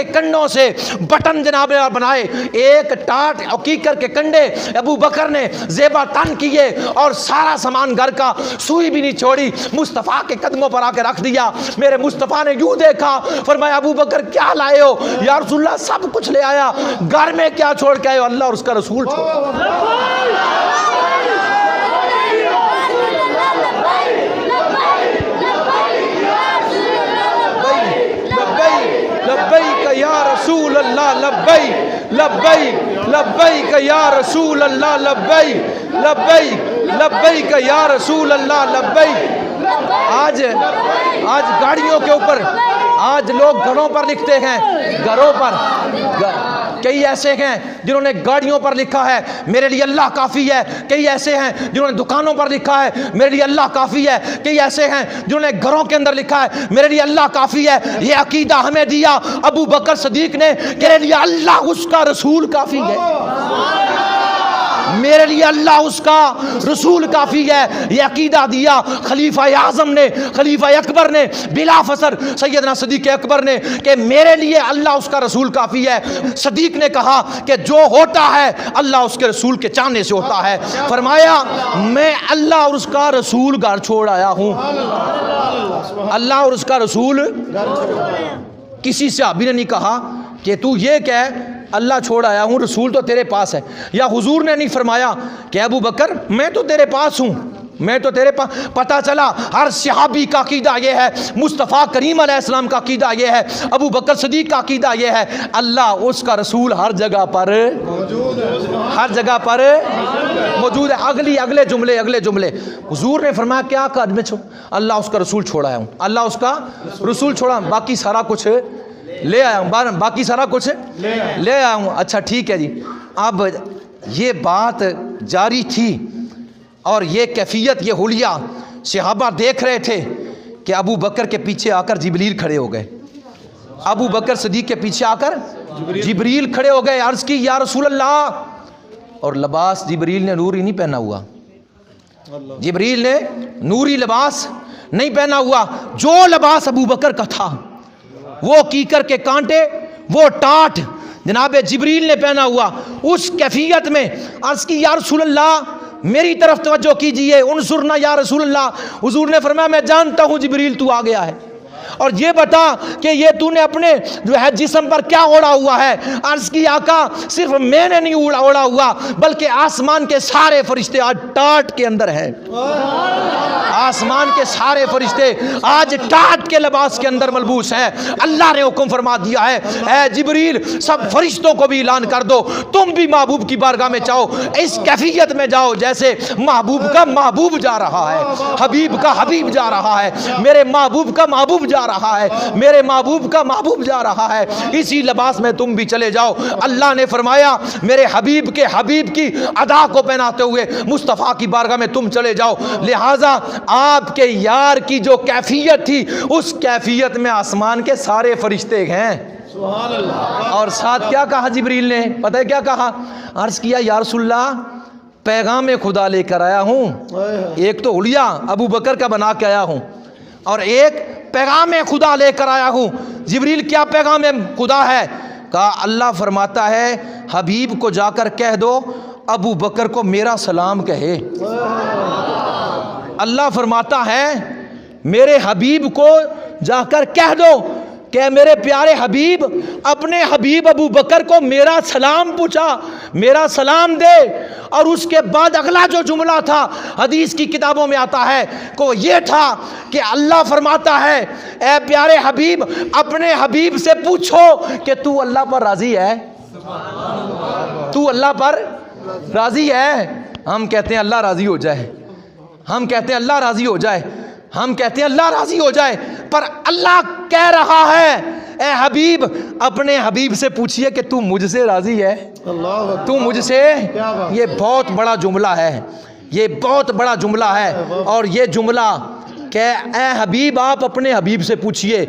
کنڈوں سے بٹن جناب بنائے. ایک ٹاٹ اور کیکر کے کنڈے ابو بکر نے زیبا تن کیے اور سارا سامان گھر کا سوئی بھی نہیں چھوڑی, مصطفیٰ کے قدموں پر آ کے رکھ دیا. میرے مصطفیٰ نے یوں دیکھا, فرمایا ابو بکر کیا لائے ہو؟ یا رسول اللہ سب کچھ لے آیا, گھر میں کیا چھوڑ کے آئے ہو؟ اللہ اور اس کا رسول چھوڑ. لبیک یا رسول اللہ لبیک, لبیک لبیک یا رسول اللہ لبیک, لبیک لبیک یا رسول اللہ لبیک. آج گاڑیوں کے اوپر آج لوگ گھروں پر لکھتے ہیں, گھروں پر کئی ایسے ہیں جنہوں نے گاڑیوں پر لکھا ہے میرے لیے اللہ کافی ہے. کئی ایسے ہیں جنہوں نے دکانوں پر لکھا ہے میرے لیے اللہ کافی ہے. کئی ایسے ہیں جنہوں نے گھروں کے اندر لکھا ہے میرے لیے اللہ کافی ہے. یہ عقیدہ ہمیں دیا ابو بکر صدیق نے, میرے لیے اللہ اس کا رسول کافی ہے, میرے لیے اللہ اس کا رسول کافی ہے. یہ عقیدہ دیا خلیفہ اعظم نے, خلیفہ اکبر نے, بلا فخر سیدنا صدیق اکبر نے, کہ میرے لیے اللہ اس کا رسول کافی ہے. صدیق نے کہا کہ جو ہوتا ہے اللہ اس کے رسول کے چاہنے سے ہوتا ہے. فرمایا میں اللہ اور اس کا رسول گھر چھوڑ آیا ہوں. اللہ اور اس کا رسول, کسی صحابی نے نہیں کہا کہ تو یہ کہہ اللہ چھوڑ آیا ہوں, رسول تو تیرے پاس ہے. یا حضور نے نہیں فرمایا کہ ابو بکر میں تو تیرے پاس ہوں, میں تو تیرے پاس. پتہ چلا ہر صحابی کا عقیدہ یہ ہے, مصطفیٰ کریم علیہ السلام کا عقیدہ یہ ہے, ابو بکر صدیق کا عقیدہ یہ ہے, اللہ اس کا رسول ہر جگہ پر موجود ہے, ہر جگہ پر موجود ہے. اگلے جملے حضور نے فرمایا کیا کہا میں اللہ اس کا رسول چھوڑ آیا ہوں, اللہ اس کا رسول چھوڑا, باقی سارا کچھ لے آیا ہوں, باقی سارا کچھ لے آیا ہوں. اچھا ٹھیک ہے جی. اب یہ بات جاری تھی اور یہ کیفیت, یہ حلیہ صحابہ دیکھ رہے تھے کہ ابو بکر کے پیچھے آ کر جبریل کھڑے ہو گئے. ابو بکر صدیق کے پیچھے آ کر جبریل کھڑے ہو گئے. عرض کی یا رسول اللہ, اور لباس جبریل نے نوری نہیں پہنا ہوا, جبریل نے نوری لباس نہیں پہنا ہوا. جو لباس ابو بکر کا تھا وہ کیکر کے کانٹے, وہ ٹاٹ جناب جبریل نے پہنا ہوا. اس کیفیت میں عرض کی یا رسول اللہ میری طرف توجہ کیجئے, انصرنا یا رسول اللہ. حضور نے فرمایا میں جانتا ہوں جبریل تو آ گیا ہے, اور یہ بتا کہ یہ تو نے اپنے جو ہے جسم پر کیا اوڑا ہوا ہے. عرض کی آقا صرف میں نے نہیں اوڑا ہوا بلکہ آسمان کے سارے فرشتے آج ٹاٹ کے اندر ہیں. آسمان کے سارے فرشتے آج ٹاٹ کے لباس کے اندر ملبوس ہیں. اللہ نے حکم فرما دیا ہے اے جبریل سب فرشتوں کو بھی اعلان کر دو تم بھی محبوب کی بارگاہ میں جاؤ, اس کیفیت میں جاؤ جیسے محبوب کا محبوب جا رہا ہے, حبیب کا حبیب جا رہا ہے, میرے محبوب کا محبوب جا رہا ہے, میرے محبوب کا محبوب جا رہا ہے. اسی لباس میں تم بھی چلے جاؤ. اللہ نے فرمایا میرے حبیب کے حبیب کی ادا کو پہناتے ہوئے مصطفیٰ کی بارگاہ میں تم چلے جاؤ. لہٰذا آپ کے یار کی جو کیفیت تھی اس کیفیت میں آسمان کے سارے فرشتے ہیں. سبحان اللہ. اور ساتھ کیا کہا جبریل نے, پتہ ہے کیا کہا؟ عرض کیا یا رسول اللہ پیغام خدا لے کر آیا ہوں. ایک تو حلیہ ابو بکر کا بنا کے آیا ہوں اور ایک پیغام خدا لے کر آیا ہوں. جبریل کیا پیغام خدا ہے؟ کہا اللہ فرماتا ہے حبیب کو جا کر کہہ دو ابو بکر کو میرا سلام کہے. اللہ فرماتا ہے میرے حبیب کو جا کر کہہ دو کہ میرے پیارے حبیب اپنے حبیب ابو بکر کو میرا سلام پوچھا, میرا سلام دے. اور اس کے بعد اگلا جو جملہ تھا حدیث کی کتابوں میں آتا ہے کو یہ تھا کہ اللہ فرماتا ہے اے پیارے حبیب اپنے حبیب سے پوچھو کہ تو اللہ پر راضی ہے, تو اللہ پر راضی ہے؟ ہم کہتے ہیں اللہ راضی ہو جائے، ہم کہتے ہیں اللہ راضی ہو جائے، ہم کہتے ہیں اللہ راضی ہو جائے، پر اللہ کہہ رہا ہے اے حبیب اپنے حبیب سے پوچھئے کہ تو مجھ سے راضی ہے؟ تو مجھ سے؟ یہ بہت بڑا جملہ ہے، یہ بہت بڑا جملہ ہے، اور یہ جملہ کہ اے حبیب آپ اپنے حبیب سے پوچھئے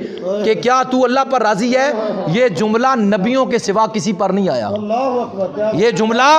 کہ کیا تو اللہ پر راضی ہے، یہ جملہ نبیوں کے سوا کسی پر نہیں آیا، یہ جملہ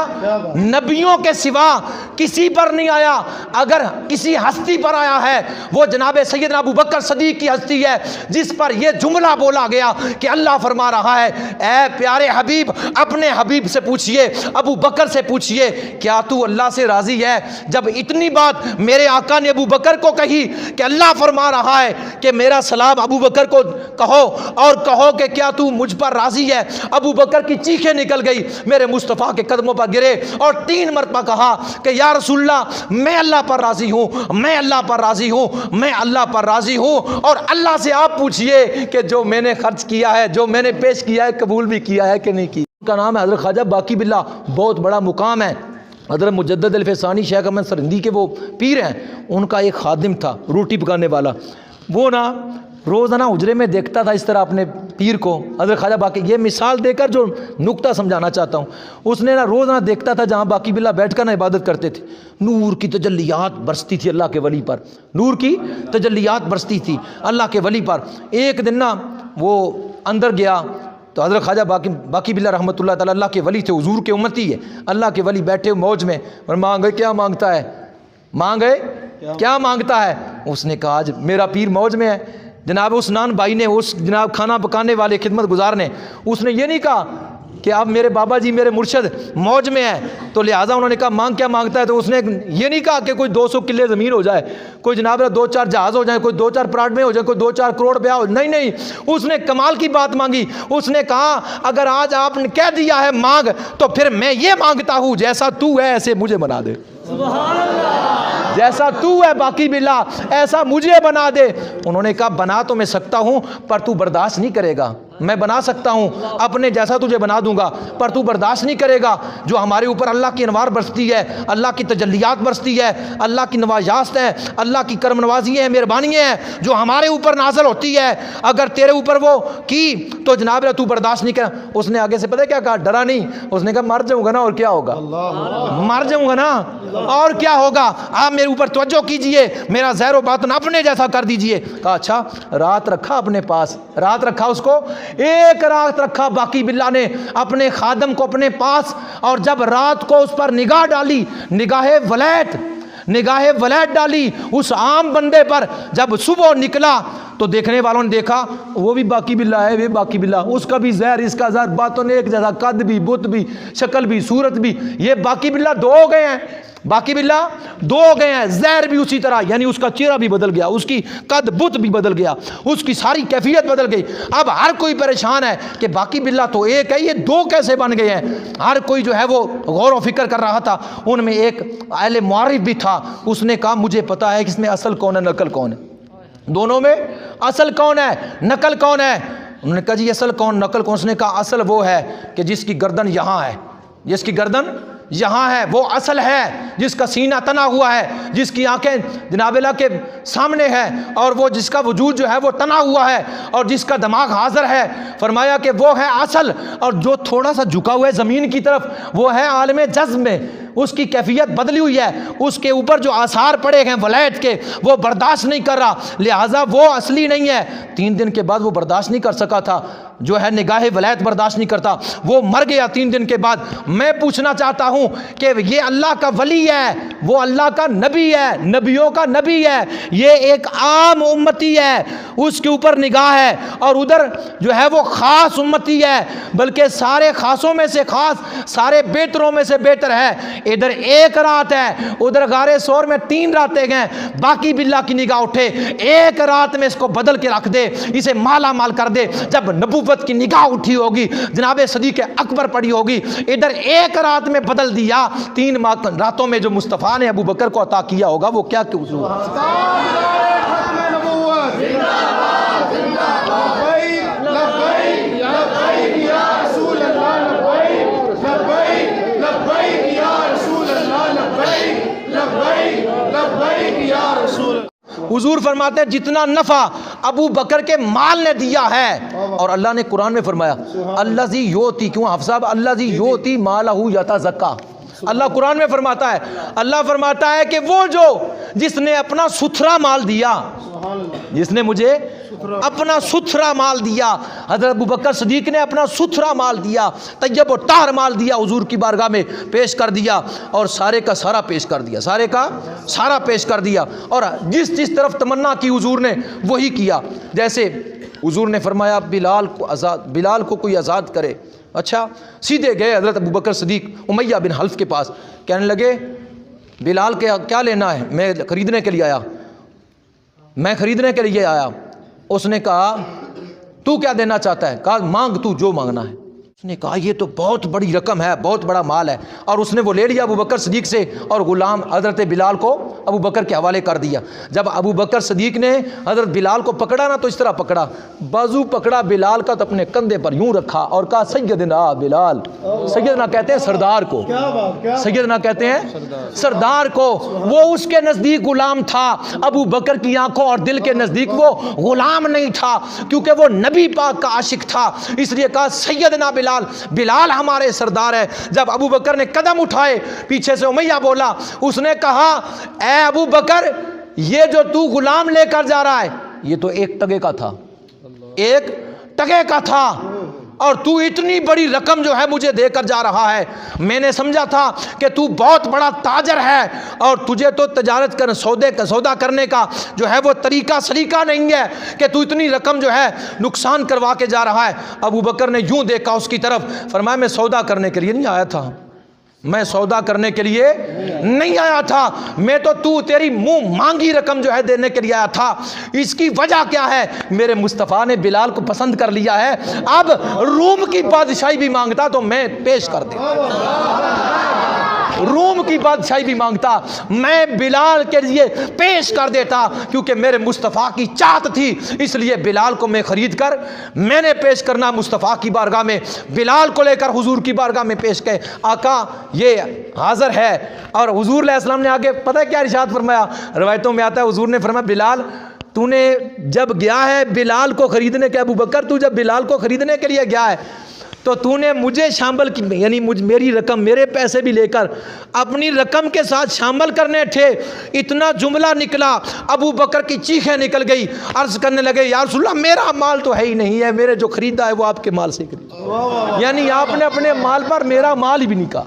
نبیوں کے سوا کسی پر نہیں آیا۔ اگر کسی ہستی پر آیا ہے وہ جناب سیدنا ابو بکر صدیق کی ہستی ہے، جس پر یہ جملہ بولا گیا کہ اللہ فرما رہا ہے اے پیارے حبیب اپنے حبیب سے پوچھئے، ابو بکر سے پوچھئے کیا تو اللہ سے راضی ہے۔ جب اتنی بات میرے آقا نے ابو بکر کو کہی کہ اللہ فرما رہا ہے کہ میرا سلام ابو بکر کو کہو اور کہو کہ کیا تو مجھ پر راضی ہے، ابو بکر کی چیخیں نکل گئی، میرے مصطفیٰ کے قدموں پر گرے اور 3 مرتبہ کہا کہ یا رسول اللہ میں اللہ پر راضی ہوں، میں اللہ پر راضی ہوں، میں اللہ پر راضی ہوں، اور اللہ سے آپ پوچھئے کہ جو میں نے خرچ کیا ہے، جو میں نے پیش کیا ہے، قبول بھی کیا ہے کہ نہیں کی۔ ان کا نام ہے حضرت خواجہ باقی باللہ، بہت بڑا مقام ہے۔ حضرت مجدد الفسانی شیخ احمد سرہندی کے وہ پیر ہیں، ان کا ایک خادم تھا روٹی پکانے والا، وہ نا روزانہ حجرے میں دیکھتا تھا اس طرح اپنے پیر کو، حضرت خواجہ باقی، یہ مثال دے کر جو نقطہ سمجھانا چاہتا ہوں، اس نے نا روزانہ دیکھتا تھا جہاں باقی باللہ بیٹھ کر نا عبادت کرتے تھے، نور کی تجلیات برستی تھی اللہ کے ولی پر، نور کی تجلیات برستی تھی اللہ کے ولی پر۔ ایک دن نا وہ اندر گیا تو حضرت خواجہ باقی باللہ رحمۃ اللہ تعالیٰ، اللہ کے ولی تھے، حضور کے امتی ہے، اللہ کے ولی بیٹھے موج میں، اور مانگے کیا مانگتا ہے، مانگے کیا مانگتا ہے، اس نے کہا آج میرا پیر موج میں ہے۔ جناب عثمان بھائی نے، اس جناب کھانا پکانے والے خدمت گزار نے، اس نے یہ نہیں کہا کہ اب میرے بابا جی میرے مرشد موج میں ہے تو لہٰذا انہوں نے کہا مانگ کیا مانگتا ہے، تو اس نے یہ نہیں کہا کہ کوئی 200 کلے زمین ہو جائے، کوئی جناب 2-4 جہاز ہو جائیں، کوئی 2-4 پلاٹ میں ہو جائے، کوئی 2-4 کروڑ روپیہ ہو، نہیں نہیں، اس نے کمال کی بات مانگی، اس نے کہا اگر آج آپ نے کہہ دیا ہے مانگ تو پھر میں یہ مانگتا ہوں جیسا تو ہے ایسے مجھے بنا دے، جیسا تو ہے باقی باللہ ایسا مجھے بنا دے۔ انہوں نے کہا بنا تو میں سکتا ہوں پر تو برداشت نہیں کرے گا، میں بنا سکتا ہوں اپنے جیسا تجھے بنا دوں گا پر تو برداشت نہیں کرے گا۔ جو ہمارے اوپر اللہ کی انوار برستی ہے، اللہ کی تجلیات برستی ہے، اللہ کی نوایاست ہے، اللہ کی کرم نوازی ہے، مہربانیاں ہیں جو ہمارے اوپر نازل ہوتی ہے، اگر تیرے اوپر وہ کی تو جناب تو برداشت نہیں کر۔ اس نے آگے سے پتہ کیا کہا، ڈرا نہیں، اس نے کہا مر جاؤں گا نا اور کیا ہوگا، مر جاؤں گا نا اور کیا ہوگا، آپ میرے اوپر توجہ کیجئے، میرا زہر و باطن اپنے جیسا کر دیجئے۔ کہا اچھا، رات رکھا اپنے پاس، رات رکھا اس کو، ایک رات رکھا باقی باللہ نے اپنے خادم کو اپنے پاس، اور جب رات کو اس پر نگاہ ڈالی، نگاہ ولیت ڈالی اس عام بندے پر، جب صبح نکلا تو دیکھنے والوں نے دیکھا وہ بھی باقی باللہ ہے، وہ باقی باللہ، اس کا بھی زہر اس کا زہر، باطن ایک جیسا، قد بھی، بت بھی، شکل بھی، صورت بھی، یہ باقی باللہ 2 ہو گئے ہیں، باقی باللہ 2 ہو گئے ہیں، زہر بھی اسی طرح، یعنی اس کا چہرہ بھی بدل گیا، اس کی قد بت بھی بدل گیا، اس کی ساری کیفیت بدل گئی۔ اب ہر کوئی پریشان ہے کہ باقی باللہ تو ایک ہے، یہ 2 کیسے بن گئے ہیں؟ ہر کوئی جو ہے وہ غور و فکر کر رہا تھا۔ ان میں ایک اہل معارف بھی تھا، اس نے کہا مجھے پتا ہے کہ اس میں اصل کون ہے نقل کون ہے، دونوں میں اصل کون ہے نقل کون ہے؟ انہوں نے کہا جی اصل کون نقل کون؟ اس نے کہا اصل وہ ہے کہ جس کی گردن یہاں ہے، جس کی گردن یہاں ہے وہ اصل ہے، جس کا سینہ تنا ہوا ہے، جس کی آنکھیں جناب اللہ کے سامنے ہے، اور وہ جس کا وجود جو ہے وہ تنا ہوا ہے، اور جس کا دماغ حاضر ہے، فرمایا کہ وہ ہے اصل، اور جو تھوڑا سا جھکا ہوا ہے زمین کی طرف وہ ہے عالم جذب میں، اس کی کیفیت بدلی ہوئی ہے، اس کے اوپر جو آثار پڑے ہیں ولیت کے وہ برداشت نہیں کر رہا، لہٰذا وہ اصلی نہیں ہے۔ 3 دن کے بعد وہ برداشت نہیں کر سکا تھا، جو ہے نگاہ ولیت برداشت نہیں کرتا، وہ مر گیا 3 دن کے بعد۔ میں پوچھنا چاہتا ہوں کہ یہ اللہ کا ولی ہے، وہ اللہ کا نبی ہے، نبیوں کا نبی ہے، یہ ایک عام امتی ہے، اس کے اوپر نگاہ ہے، اور ادھر جو ہے وہ خاص امتی ہے، بلکہ سارے خاصوں میں سے خاص، سارے بہتروں میں سے بہتر ہے۔ ادھر 1 رات ہے، ادھر غار ثور میں 3 راتیں گئے، باقی باللہ کی نگاہ اٹھے، 1 رات میں اس کو بدل کے رکھ دے، اسے مالا مال کر دے۔ جب نبوت کی نگاہ اٹھی ہوگی، جناب صدیق اکبر پڑی ہوگی، ادھر 1 رات میں بدل دیا، 3 راتوں میں جو مصطفیٰ نے ابو بکر کو عطا کیا ہوگا وہ کیا لبیک یا رسول اللہ، لبیک لبیک یا حضور فرماتے ہیں جتنا نفع ابو بکر کے مال نے دیا ہے، اور اللہ نے قرآن میں فرمایا الذی یؤتی، کیوں حافظ صاحب، الذی یؤتی مالہ یتزکیٰ، اللہ قرآن میں فرماتا ہے، اللہ فرماتا ہے کہ وہ جو جس نے اپنا ستھرا مال دیا، جس نے مجھے اپنا ستھرا مال دیا، حضرت ابو بکر صدیق نے اپنا ستھرا مال دیا، طیب و طاہر مال دیا، حضور کی بارگاہ میں پیش کر دیا، اور سارے کا سارا پیش کر دیا، سارے کا سارا پیش کر دیا، اور جس جس طرف تمنا کی حضور نے وہی کیا۔ جیسے حضور نے فرمایا بلال کو کوئی آزاد کرے، اچھا سیدھے گئے حضرت ابو بکر صدیق امیہ بن حلف کے پاس، کہنے لگے بلال کے کیا لینا ہے؟ میں خریدنے کے لیے آیا، میں خریدنے کے لیے آیا۔ اس نے کہا تو کیا دینا چاہتا ہے؟ کہا مانگ تو جو مانگنا ہے۔ اس نے کہا یہ تو بہت بڑی رقم ہے، بہت بڑا مال ہے، اور اس نے وہ لے لیا ابو بکر صدیق سے، اور غلام حضرت بلال کو ابو بکر کے حوالے کر دیا۔ جب ابو بکر صدیق نے حضرت بلال کو پکڑا نا تو اس طرح پکڑا، بازو پکڑا بلال کا تو اپنے کندھے پر یوں رکھا اور کہا سیدنا بلال، سیدنا کہتے ہیں سردار کو، سیدنا کہتے ہیں سردار کو، وہ اس کے نزدیک غلام تھا، ابو بکر کی آنکھوں اور دل کے نزدیک وہ غلام نہیں تھا، کیونکہ وہ نبی پاک کا عاشق تھا، اس لیے کہا سیدنا بلال، بلال ہمارے سردار ہے۔ جب ابو بکر نے قدم اٹھائے پیچھے سے امیہ بولا، اس نے کہا اے ابو بکر یہ جو تو غلام لے کر جا رہا ہے یہ تو ایک ٹگے کا تھا، ایک ٹگے کا تھا، اور تو اتنی بڑی رقم جو ہے مجھے دے کر جا رہا ہے، میں نے سمجھا تھا کہ تو بہت بڑا تاجر ہے اور تجھے تو تجارت کر سودا کرنے کا جو ہے وہ طریقہ سلیقہ نہیں ہے کہ تو اتنی رقم جو ہے نقصان کروا کے جا رہا ہے۔ ابو بکر نے یوں دیکھا اس کی طرف، فرمایا میں سودا کرنے کے لیے نہیں آیا تھا، میں سودا کرنے کے لیے نہیں آیا تھا، میں تو تیری منہ مانگی رقم جو ہے دینے کے لیے آیا تھا۔ اس کی وجہ کیا ہے؟ میرے مصطفیٰ نے بلال کو پسند کر لیا ہے، اب روم کی بادشاہی بھی مانگتا تو میں پیش کر دوں، روم کی بادشاہی بھی مانگتا میں بلال کے لیے پیش کر دیتا، کیونکہ میرے مصطفیٰ کی چاہت تھی، اس لیے بلال کو میں خرید کر میں نے پیش کرنا مصطفیٰ کی بارگاہ میں، بلال کو لے کر حضور کی بارگاہ میں پیش کر آقا یہ حاضر ہے۔ اور حضور علیہ السلام نے آگے پتہ ہے کیا ارشاد فرمایا؟ روایتوں میں آتا ہے حضور نے فرمایا بلال تو نے جب گیا ہے بلال کو خریدنے کے، ابو بکر تو جب بلال کو خریدنے کے لیے گیا ہے تو تو نے مجھے شامل کی، یعنی میری رقم میرے پیسے بھی لے کر اپنی رقم کے ساتھ شامل کرنے تھے۔ اتنا جملہ نکلا ابو بکر کی چیخیں نکل گئی، عرض کرنے لگے یا رسول اللہ میرا مال تو ہے ہی نہیں ہے، میرے جو خریدا ہے وہ آپ کے مال سے خریدا، یعنی آپ نے اپنے مال پر میرا مال بھی نہیں کہا۔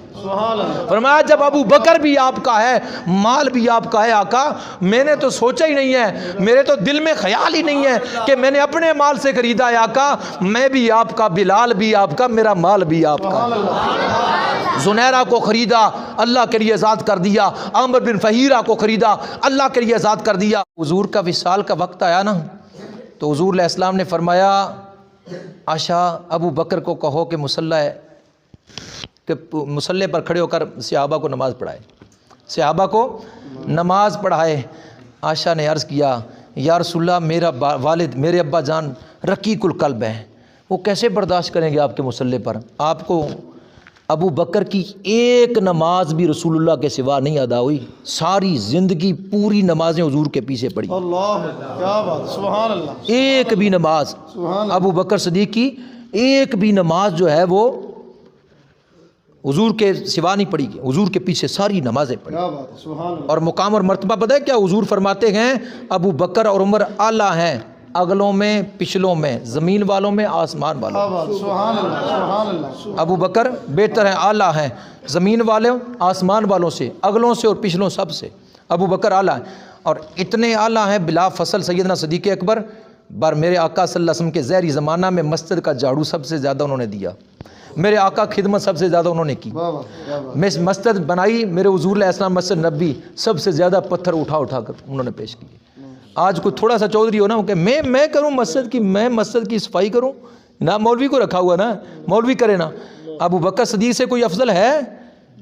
فرمایا جب ابو بکر بھی آپ کا ہے، مال بھی آپ کا ہے آقا، میں نے تو سوچا ہی نہیں ہے، میرے تو دل میں خیال ہی نہیں ہے کہ میں نے اپنے مال سے خریدا ہے آقا، میں بھی آپ کا، بلال بھی آپ کا، میرا مال بھی آپ کا۔ زنیرہ کو خریدا اللہ کے لیے آزاد کر دیا، عامر بن فہیرہ کو خریدا اللہ کے لیے آزاد کر دیا۔ حضور کا وصال کا وقت آیا نا تو حضور علیہ السلام نے فرمایا عائشہ ابو بکر کو کہو کہ مسلح پر کھڑے ہو کر صحابہ کو نماز پڑھائے، صحابہ کو نماز پڑھائے۔ عائشہ نے عرض کیا یا رسول اللہ میرا والد میرے ابا جان رقیق القلب ہیں، وہ کیسے برداشت کریں گے آپ کے مسلح پر؟ آپ کو ابو بکر کی ایک نماز بھی رسول اللہ کے سوا نہیں ادا ہوئی، ساری زندگی پوری نمازیں حضور کے پیچھے پڑھی، اللہ کیا بات، سبحان اللہ، ایک بھی نماز ابو بکر صدیق کی ایک بھی نماز جو ہے وہ حضور کے سوا نہیں پڑھی، حضور کے پیچھے ساری نمازیں پڑھی۔ کیا بات، سبحان اللہ۔ اور مقام اور مرتبہ پتہ ہے کیا؟ حضور فرماتے ہیں ابو بکر اور عمر اعلیٰ ہیں، اگلوں میں پچھلوں میں، زمین والوں میں آسمان والوں کیا بات، سبحان اللہ، سبحان اللہ۔ ابو بکر بہتر ہیں، اعلیٰ ہیں، زمین والوں آسمان والوں سے، اگلوں سے اور پچھلوں سب سے ابو بکر اعلیٰ ہیں، اور اتنے اعلیٰ ہیں بلا فصل سیدنا صدیق اکبر بر میرے آقا صلی اللہ علیہ وسلم کے زہری زمانہ میں مسجد کا جھاڑو سب سے زیادہ انہوں نے دیا، میرے آقا خدمت سب سے زیادہ انہوں نے کی، میں مسجد بنائی میرے حضور علیہ السلام مسجد نبی سب سے زیادہ پتھر اٹھا کر انہوں نے پیش کیے۔ آج کوئی تھوڑا سا چودھری ہو نا کہ میں کروں مسجد کی، میں مسجد کی صفائی کروں نا، مولوی کو رکھا ہوا نا، مولوی کرے نا۔ ابو بکر صدیق سے کوئی افضل ہے؟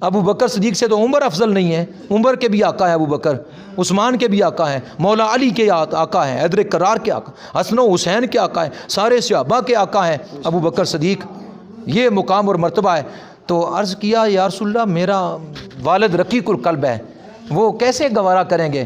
ابو بکر صدیق سے تو عمر افضل نہیں ہے، عمر کے بھی آقا ہیں ابو بکر، عثمان کے بھی آقا ہیں، مولا علی کے آقا ہیں، حیدر کرار کے آقا، حسن و حسین کے آقا ہیں، سارے صحابہ کے آقا ہیں ابو بکر صدیق، یہ مقام اور مرتبہ ہے۔ تو عرض کیا یا رسول اللہ میرا والد رقیق القلب ہے، وہ کیسے گوارا کریں گے؟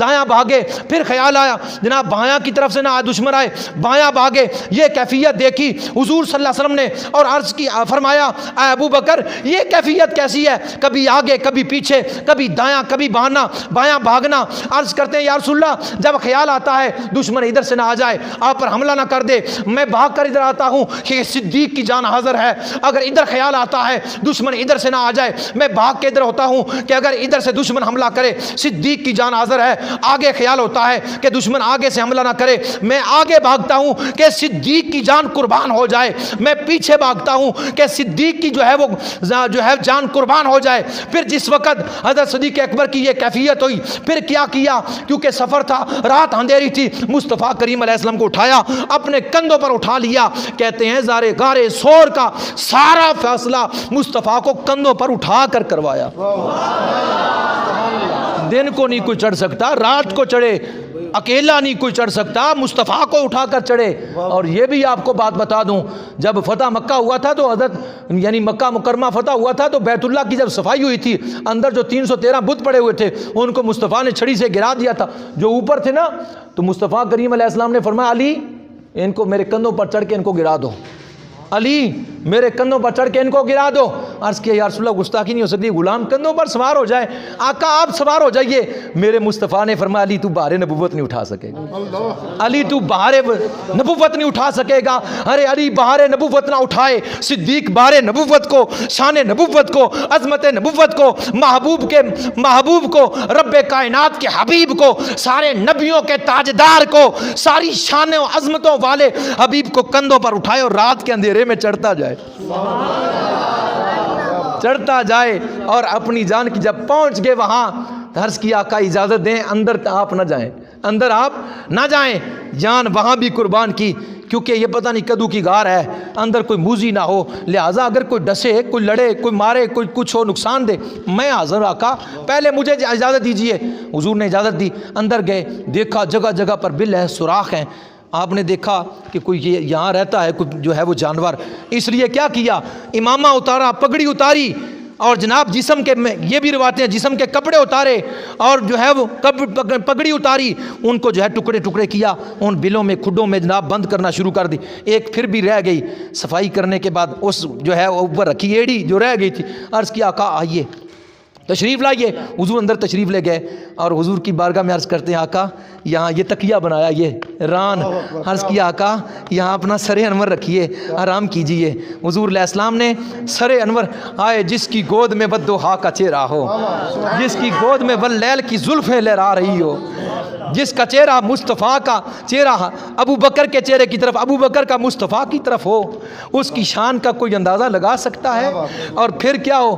دایاں بھاگے، پھر خیال آیا جناب بایاں کی طرف سے نہ دشمن آئے، بایاں بھاگے، یہ کیفیت دیکھی حضور صلی اللہ علیہ وسلم نے اور عرض کی فرمایا اے ابو بکر یہ کیفیت کیسی ہے، کبھی آگے کبھی پیچھے، کبھی دایاں کبھی بایاں بھاگنا۔ عرض کرتے ہیں یا رسول اللہ جب خیال آتا ہے دشمن ادھر سے نہ آ جائے، آپ پر حملہ نہ کر دے، میں بھاگ کر ادھر آتا ہوں کہ صدیق کی جان حاضر ہے، اگر ادھر خیال آتا ہے دشمن ادھر سے نہ آ جائے، میں بھاگ کے ادھر ہوتا ہوں کہ اگر ادھر سے دشمن حملہ کرے صدیق کی جان حاضر ہے، آگے خیال ہوتا ہے کہ دشمن آگے سے حملہ نہ کرے، میں آگے بھاگتا ہوں کہ صدیق کی جان قربان ہو جائے، میں پیچھے بھاگتا ہوں کہ صدیق کی وہ جان قربان ہو جائے۔ پھر جس وقت حضرت صدیق اکبر کی یہ کیفیت ہوئی، پھر کیا کیا، کیونکہ سفر تھا، رات اندھیری تھی، مصطفیٰ کریم علیہ السلام کو اٹھایا، اپنے کندھوں پر اٹھا لیا۔ کہتے ہیں غارِ ثور کا سارا فیصلہ مصطفیٰ کو کندھوں پر اٹھا کر کروایا۔ دن کو نہیں کوئی چڑھ سکتا، رات کو چڑھے، اکیلا نہیں کوئی چڑھ سکتا، مصطفیٰ کو اٹھا کر چڑھے۔ اور یہ بھی آپ کو بات بتا دوں، جب فتح مکہ ہوا تھا تو حضرت یعنی مکہ مکرمہ فتح ہوا تھا تو بیت اللہ کی جب صفائی ہوئی تھی، اندر جو 313 بت پڑے ہوئے تھے ان کو مصطفیٰ نے چھڑی سے گرا دیا تھا۔ جو اوپر تھے نا تو مصطفیٰ کریم علیہ السلام نے فرمایا علی ان کو میرے کندھوں پر چڑھ کے ان کو گرا دو، علی میرے کندھوں پر چڑھ کے ان کو گرا دو۔ عرض کیا یا رسول اللہ گستاخی نہیں ہو سکتی، غلام کندھوں پر سوار ہو جائے، آقا آپ سوار ہو جائیے۔ میرے مصطفیٰ نے فرمایا علی تو بہار نبوت نہیں اٹھا سکے گا، علی تو بہار نبوت نہیں اٹھا سکے گا۔ ارے علی بہار نبوت نہ اٹھائے، صدیق بہار نبوت کو، شان نبوت کو، عظمت نبوت کو، محبوب کو، رب کائنات کے حبیب کو، سارے نبیوں کے تاجدار کو، ساری شان و عظمتوں والے حبیب کو کندھوں پر اٹھائے اور رات کے اندھیرے میں چڑھتا جائے، چڑھتا جائے۔ اور اپنی جان کی جب پہنچ گئے وہاں عرض کی آقا اجازت دیں اندر آپ نہ جائیں، اندر آپ نہ جائیں، جان وہاں بھی قربان کی، کیونکہ یہ پتہ نہیں کدو کی غار ہے، اندر کوئی موذی نہ ہو، لہٰذا اگر کوئی ڈسے، کوئی لڑے، کوئی مارے، کوئی کچھ ہو نقصان دے، میں حاضر آقا، پہلے مجھے اجازت دیجئے۔ حضور نے اجازت دی، اندر گئے، دیکھا جگہ جگہ پر بل ہے، سوراخ ہیں۔ آپ نے دیکھا کہ کوئی یہاں رہتا ہے کوئی جو ہے وہ جانور، اس لیے کیا کیا، امامہ اتارا، پگڑی اتاری، اور جناب جسم کے یہ بھی روایتیں ہیں جسم کے کپڑے اتارے اور جو ہے وہ پگڑی اتاری، ان کو جو ہے ٹکڑے ٹکڑے کیا، ان بلوں میں کھڈوں میں جناب بند کرنا شروع کر دی۔ ایک پھر بھی رہ گئی، صفائی کرنے کے بعد اس جو ہے اوپر رکھی ایڑی جو رہ گئی تھی، عرض کیا آقا آئیے تشریف لائیے۔ حضور اندر تشریف لے گئے اور حضور کی بارگاہ میں عرض کرتے ہیں آقا یہاں یہ تکیہ بنایا، یہ ران، عرض کیا آقا یہاں اپنا سر انور رکھیے، آرام کیجئے۔ حضور علیہ السلام نے سر انور، آئے جس کی گود میں بدوہا کا چہرہ ہو، جس کی گود میں واللیل کی زلفیں لہرا رہی ہو، جس کا چہرہ مصطفیٰ کا چہرہ ابو بکر کے چہرے کی طرف، ابو بکر کا مصطفیٰ کی طرف ہو، اس کی شان کا کوئی اندازہ لگا سکتا ہے؟ اور پھر کیا ہو،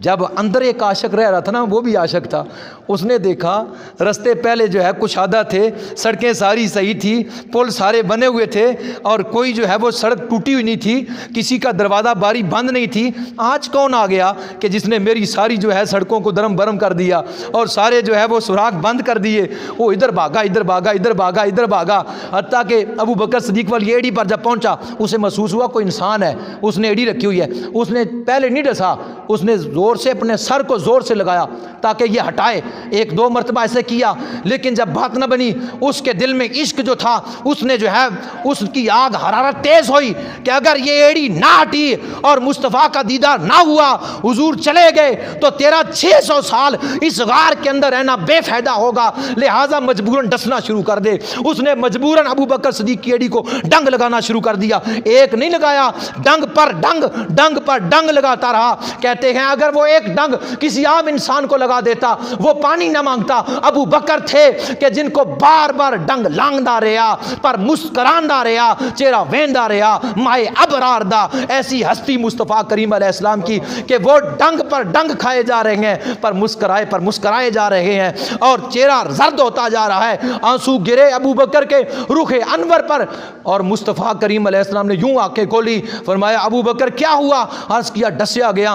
جب اندر ایک عاشق رہ رہا تھا نا، وہ بھی عاشق تھا، اس نے دیکھا رستے پہلے جو ہے کشادہ تھے، سڑکیں ساری صحیح تھی، پل سارے بنے ہوئے تھے، اور کوئی جو ہے وہ سڑک ٹوٹی ہوئی نہیں تھی، کسی کا دروازہ باری بند نہیں تھی۔ آج کون آ گیا کہ جس نے میری ساری جو ہے سڑکوں کو درم برم کر دیا اور سارے جو ہے وہ سوراخ بند کر دیے؟ وہ ادھر بھاگا ادھر بھاگا ادھر بھاگا ادھر بھاگا، حتیٰ کہ ابو بکر صدیق والی ایڑی پر جب پہنچا اسے محسوس ہوا کوئی انسان ہے، اس نے ایڑی رکھی ہوئی ہے، اس نے پہلے نہیں ڈسا، اس نے زور سے اپنے سر کو زور سے لگایا تاکہ یہ ہٹائے، ایک دو مرتبہ ایسے کیا، لیکن جب بات نہ بنی، اس کے دل میں عشق جو تھا، اس نے جو ہے اس کی آگ حرارت تیز ہوئی کہ اگر یہ ایڑی نہ ہٹی اور مصطفیٰ کا دیدار نہ ہوا، حضور چلے گئے تو تیرا 600 سال اس غار کے اندر رہنا بے فائدہ ہوگا، لہٰذا مجبوراً ڈسنا شروع کر دے۔ اس نے مجبوراً ابو بکر صدیق کی ایڑی کو ڈنگ لگانا شروع کر دیا، ایک نہیں لگایا، ڈنگ پر ڈنگ، ڈنگ پر ڈنگ لگاتا رہا۔ کہتے ہیں اگر وہ ایک ڈنگ کسی عام انسان کو لگا دیتا وہ پانی نہ مانگتا، ابو بکر تھے کہ جن کو بار بار ڈنگ لانگدا رہا پر مسکراندا رہا، چہرہ ویندا رہا، مائے ابرار دا، ایسی ہستی مصطفیٰ کریم علیہ السلام کی کہ وہ ڈنگ پر ڈنگ کھائے جا رہے ہیں پر مسکرائے جا رہے ہیں، اور چہرہ زرد ہوتا جا رہا ہے، آنسو گرے ابو بکر کے رخ انور پر، اور مصطفیٰ کریم علیہ السلام نے یوں آنکھیں کھولی، فرمایا ابو بکر کیا ہوا؟ عرض کیا ڈسیا گیا۔